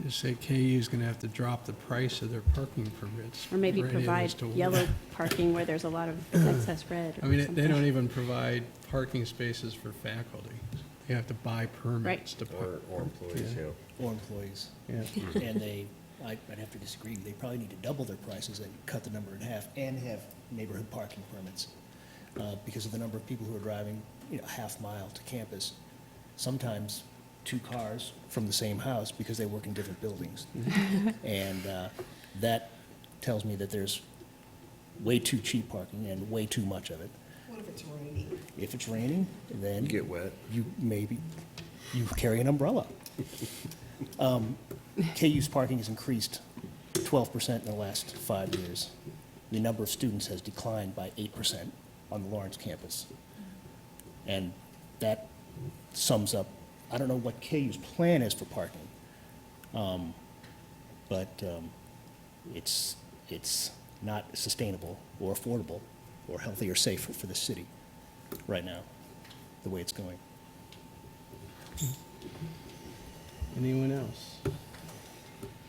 [SPEAKER 1] Just say KU is going to have to drop the price of their parking permits.
[SPEAKER 11] Or maybe
[SPEAKER 1] for any of us
[SPEAKER 11] provide
[SPEAKER 1] to
[SPEAKER 11] yellow
[SPEAKER 1] work.
[SPEAKER 11] parking where there's a lot of excess red or
[SPEAKER 1] I mean,
[SPEAKER 11] something.
[SPEAKER 1] they don't even provide parking spaces for faculty. You have to buy permits to park.
[SPEAKER 3] Or employees,
[SPEAKER 1] Yeah.
[SPEAKER 3] yeah.
[SPEAKER 2] Or employees.
[SPEAKER 1] Yeah.
[SPEAKER 2] And I'd have to disagree. They probably need to double their prices and cut the number in half and have neighborhood parking permits. Because of the number of people who are driving, you know, a half mile to campus, sometimes 2 cars from the same house because they work in different buildings. And that tells me that there's way too cheap parking and way too much of it.
[SPEAKER 12] What if it's raining?
[SPEAKER 2] If it's raining, then
[SPEAKER 3] You get wet.
[SPEAKER 2] you carry an umbrella. KU's parking has increased 12% in the last 5 years. The number of students has declined by 8% on the Lawrence campus. And that sums up, I don't know what KU's plan is for parking, but it's not sustainable or affordable or healthy or safe for the city right now, the way it's going.
[SPEAKER 1] Anyone else?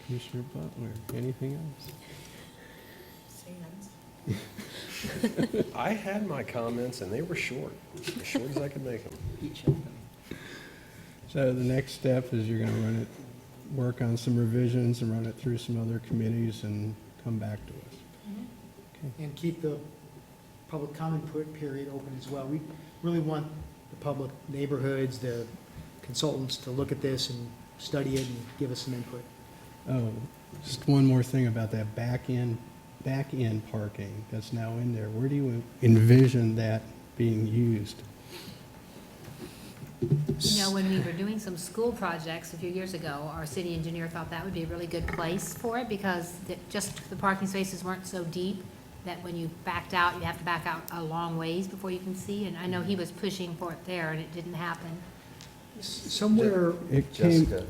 [SPEAKER 1] Commissioner Butler, anything else?
[SPEAKER 12] Sands.
[SPEAKER 3] I had my comments and they were short, as short as I could make them.
[SPEAKER 1] So the next step is you're going to work on some revisions and run it through some other committees and come back to us.
[SPEAKER 10] And keep the public comment period open as well. We really want the public, neighborhoods, the consultants to look at this and study it and give us some input.
[SPEAKER 1] Oh, just one more thing about that back-end parking that's now in there. Where do you envision that being used?
[SPEAKER 4] You know, when we were doing some school projects a few years ago, our city engineer thought that would be a really good place for it because the parking spaces weren't so deep that when you backed out, you have to back out a long ways before you can see. And I know he was pushing for it there, and it didn't happen.
[SPEAKER 1] Somewhere
[SPEAKER 3] Jessica.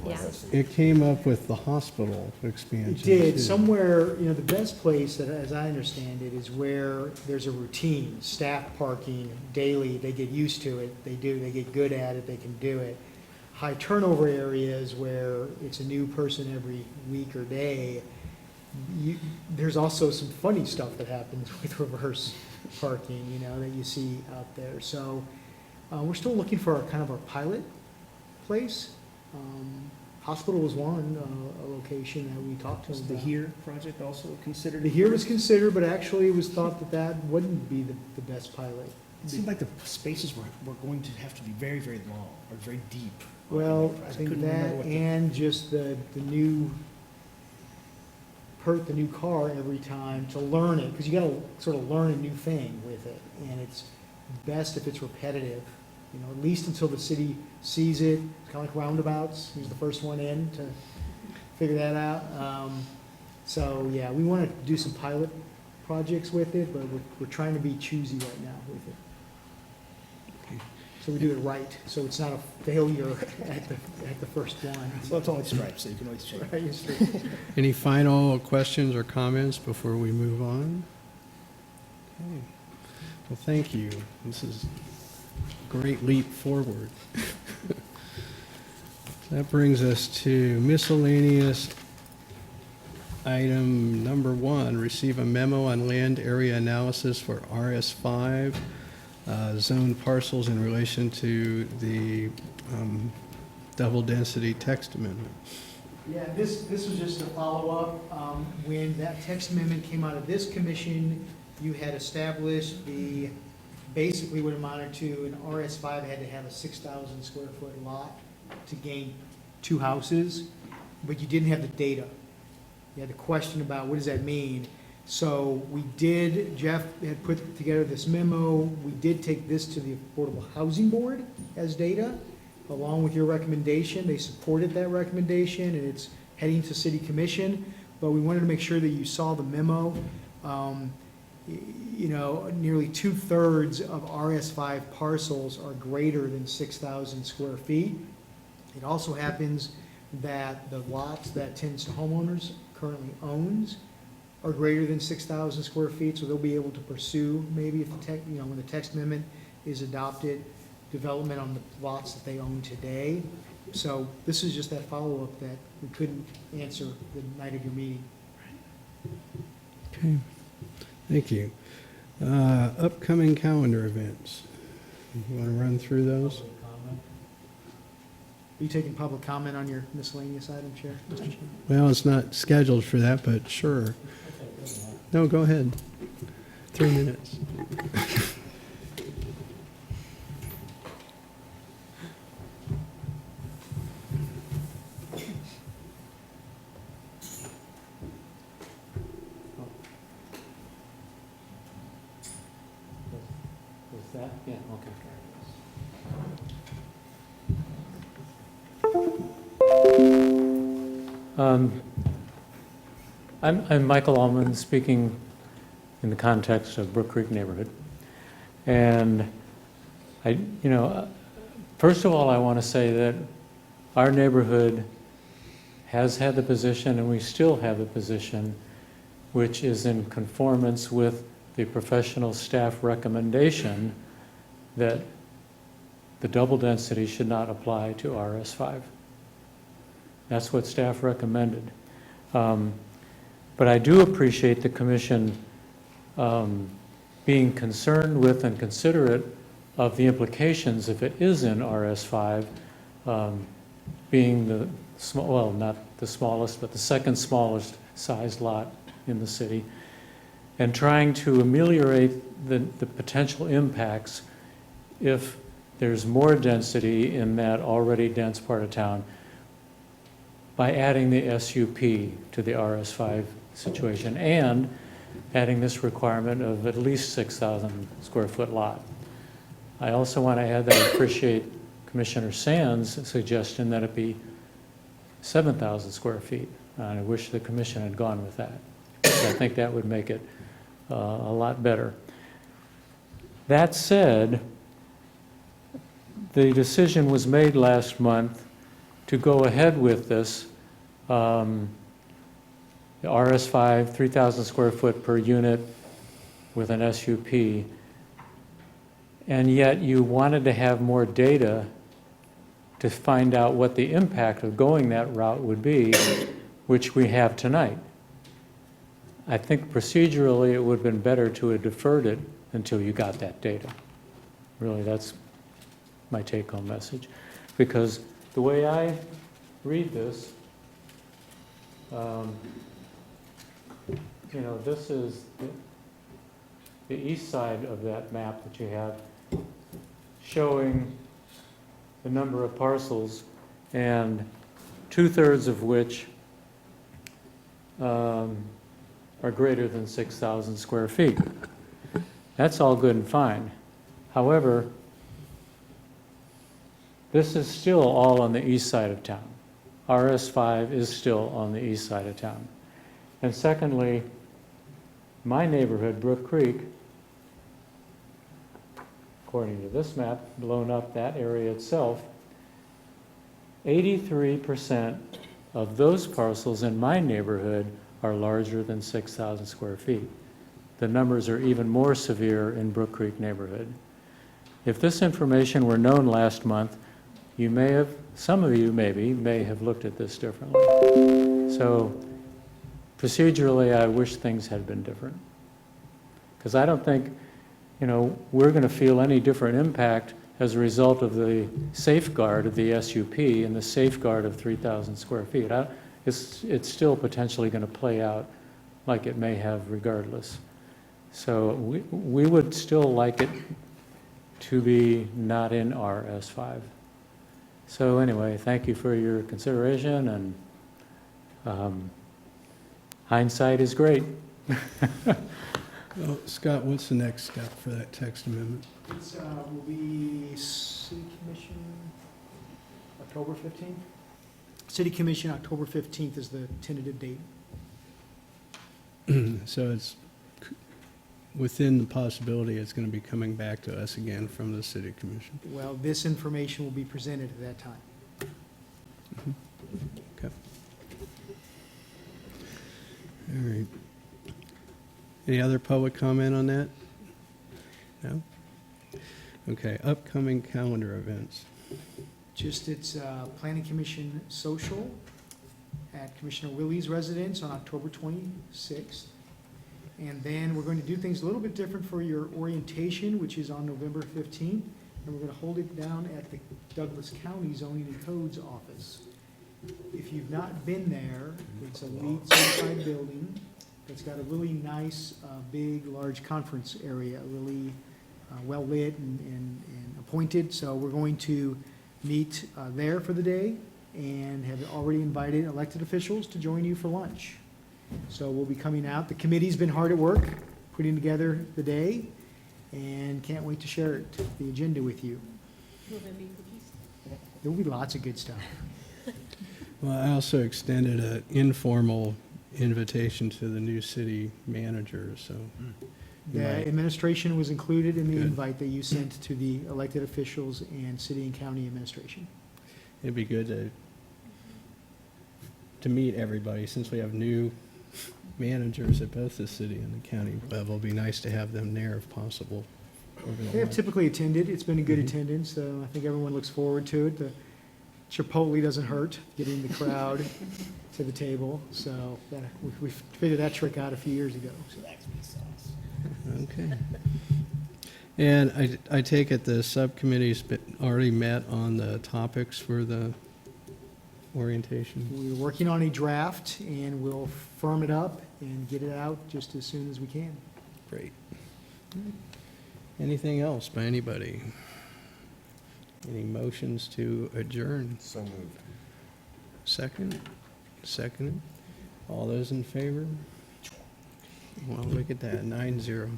[SPEAKER 1] it came up with the hospital expansion.
[SPEAKER 10] It did.
[SPEAKER 1] too.
[SPEAKER 10] Somewhere, you know, the best place, that, as I understand it, is where there's a routine, staff parking daily, they get used to it, they get good at it, they can do it. High turnover areas where it's a new person every week or day, there's also some funny stuff that happens with reverse parking, you know, that you see out there. So we're still looking for our pilot place. Hospital was one, a location that we talked to
[SPEAKER 2] Was
[SPEAKER 10] them
[SPEAKER 2] the
[SPEAKER 10] about.
[SPEAKER 2] HERE project also considered?
[SPEAKER 10] The HERE was considered, but actually it was thought that that wouldn't be the best pilot.
[SPEAKER 2] It seemed like the spaces were going to have to be very, very long or very deep.
[SPEAKER 10] Well, I think
[SPEAKER 2] couldn't remember
[SPEAKER 10] that
[SPEAKER 2] what the-
[SPEAKER 10] and just the new, the new car every time to learn it, because you gotta sort of learn a new thing with it, and it's best if it's repetitive, you know, at least until the city sees it. It's kind of like roundabouts, who's the first one in to figure that out. So, yeah, we want to do some pilot projects with it, but we're trying to be choosy right now with it. So we do it right, so it's not a failure at the first one.
[SPEAKER 2] Well, it's only stripes, so you can always change.
[SPEAKER 10] Right, it's true.
[SPEAKER 1] Any final questions or comments before we move on? Okay. Well, thank you. This is a great leap forward. That brings us to miscellaneous item number 1, receive a memo on land area analysis for RS5 zone parcels in relation to the double density text amendment.
[SPEAKER 10] Yeah, this was just a follow-up. When that text amendment came out of this commission, you had established basically what amounted to an RS5 had to have a 6,000 square foot lot to gain 2 houses, but you didn't have the data. You had a question about what does that mean? So we did, Jeff had put together this memo. We did take this to the Affordable Housing Board as data, along with your recommendation. They supported that recommendation, and it's heading to City Commission. But we wanted to make sure that you saw the memo. You know, nearly 2/3 of RS5 parcels are greater than 6,000 square feet. It also happens that the lots that Tennyson Homeowners currently owns are greater than 6,000 square feet, so they'll be able to pursue, maybe if when the text amendment is adopted, development on the lots that they own today. So this is just that follow-up that we couldn't answer the night of your meeting.
[SPEAKER 1] Okay, thank you. Upcoming calendar events. You want to run through those?
[SPEAKER 10] Are you taking public comment on your miscellaneous item, Chair? Mr. Chair?
[SPEAKER 1] Well, it's not scheduled for that, but sure. No, go ahead. 3 minutes.
[SPEAKER 7] Was that? Yeah, okay. I'm Michael Wallman, speaking in the context of Brook Creek neighborhood. And first of all, I want to say that our neighborhood has had the position, and we still have the position, which is in conformance with the professional staff recommendation that the double density should not apply to RS5. That's what staff recommended. But I do appreciate the commission being concerned with and considerate of the implications if it is in RS5, being not the smallest, but the second smallest size lot in the city, and trying to ameliorate the potential impacts if there's more density in that already dense part of town by adding the SUP to the RS5 situation and adding this requirement of at least 6,000 square foot lot. I also want to add that I appreciate Commissioner Sands' suggestion that it be 7,000 square feet. I wish the commission had gone with that. I think that would make it a lot better. That said, the decision was made last month to go ahead with this the RS5, 3,000 square foot per unit with an SUP, and yet you wanted to have more data to find out what the impact of going that route would be, which we have tonight. I think procedurally it would have been better to have deferred it until you got that data. Really, that's my take-home message. Because the way I read this, this is the east side of that map that you have, showing the number of parcels, and 2/3 of which are greater than 6,000 square feet. That's all good and fine. However, this is still all on the east side of town. RS5 is still on the east side of town. And secondly, my neighborhood, Brook Creek, according to this map, blown up that area itself, 83% of those parcels in my neighborhood are larger than 6,000 square feet. The numbers are even more severe in Brook Creek neighborhood. If this information were known last month, you may have, some of you maybe, may have looked at this differently. So procedurally, I wish things had been different. Because I don't think, we're going to feel any different impact as a result of the safeguard of the SUP and the safeguard of 3,000 square feet. It's still potentially going to play out like it may have regardless. So we would still like it to be not in RS5. So anyway, thank you for your consideration, and hindsight is great.
[SPEAKER 1] Well, Scott, what's the next step for that text amendment?
[SPEAKER 10] It's, will be City Commission, October 15th? City Commission, October 15th is the tentative date.
[SPEAKER 1] So it's within the possibility it's going to be coming back to us again from the City Commission.
[SPEAKER 10] Well, this information will be presented at that time.
[SPEAKER 1] Okay. All right. Any other public comment on that? No? Okay, upcoming calendar events.
[SPEAKER 10] Just it's Planning Commission Social at Commissioner Willie's residence on October 26th. And then we're going to do things a little bit different for your orientation, which is on November 15th. And we're going to hold it down at the Douglas County Zoning and Codes office. If you've not been there, it's a LEED certified building. It's got a really nice, big, large conference area, really well lit and appointed. So we're going to meet there for the day and have already invited elected officials to join you for lunch. So we'll be coming out. The committee's been hard at work putting together the day and can't wait to share it, the agenda with you.
[SPEAKER 8] Will there be cookies?
[SPEAKER 10] There will be lots of good stuff.
[SPEAKER 1] Well, I also extended an informal invitation to the new city manager, so. you
[SPEAKER 10] The
[SPEAKER 1] might-
[SPEAKER 10] administration was included in the
[SPEAKER 1] Good.
[SPEAKER 10] invite that you sent to the elected officials and city and county administration.
[SPEAKER 1] It'd be good to meet everybody, since we have new managers at both the city and the county level. It'd be nice to have them there if possible. over the
[SPEAKER 10] They have
[SPEAKER 1] lunch.
[SPEAKER 10] typically attended. It's been a good
[SPEAKER 1] Mhm.
[SPEAKER 10] attendance, so I think everyone looks forward to it. The Chipotle doesn't hurt, getting the crowd to the table, so we figured that trick out a few years ago. So.
[SPEAKER 1] Okay. And I take it the subcommittee's already met on the topics for the orientation?
[SPEAKER 10] We're working on a draft, and we'll firm it up and get it out just as soon as we can.
[SPEAKER 1] Great. Anything else by anybody? Any motions to adjourn?
[SPEAKER 3] So moved.
[SPEAKER 1] Second? Second. All those in favor? Well, look at that, 9-0.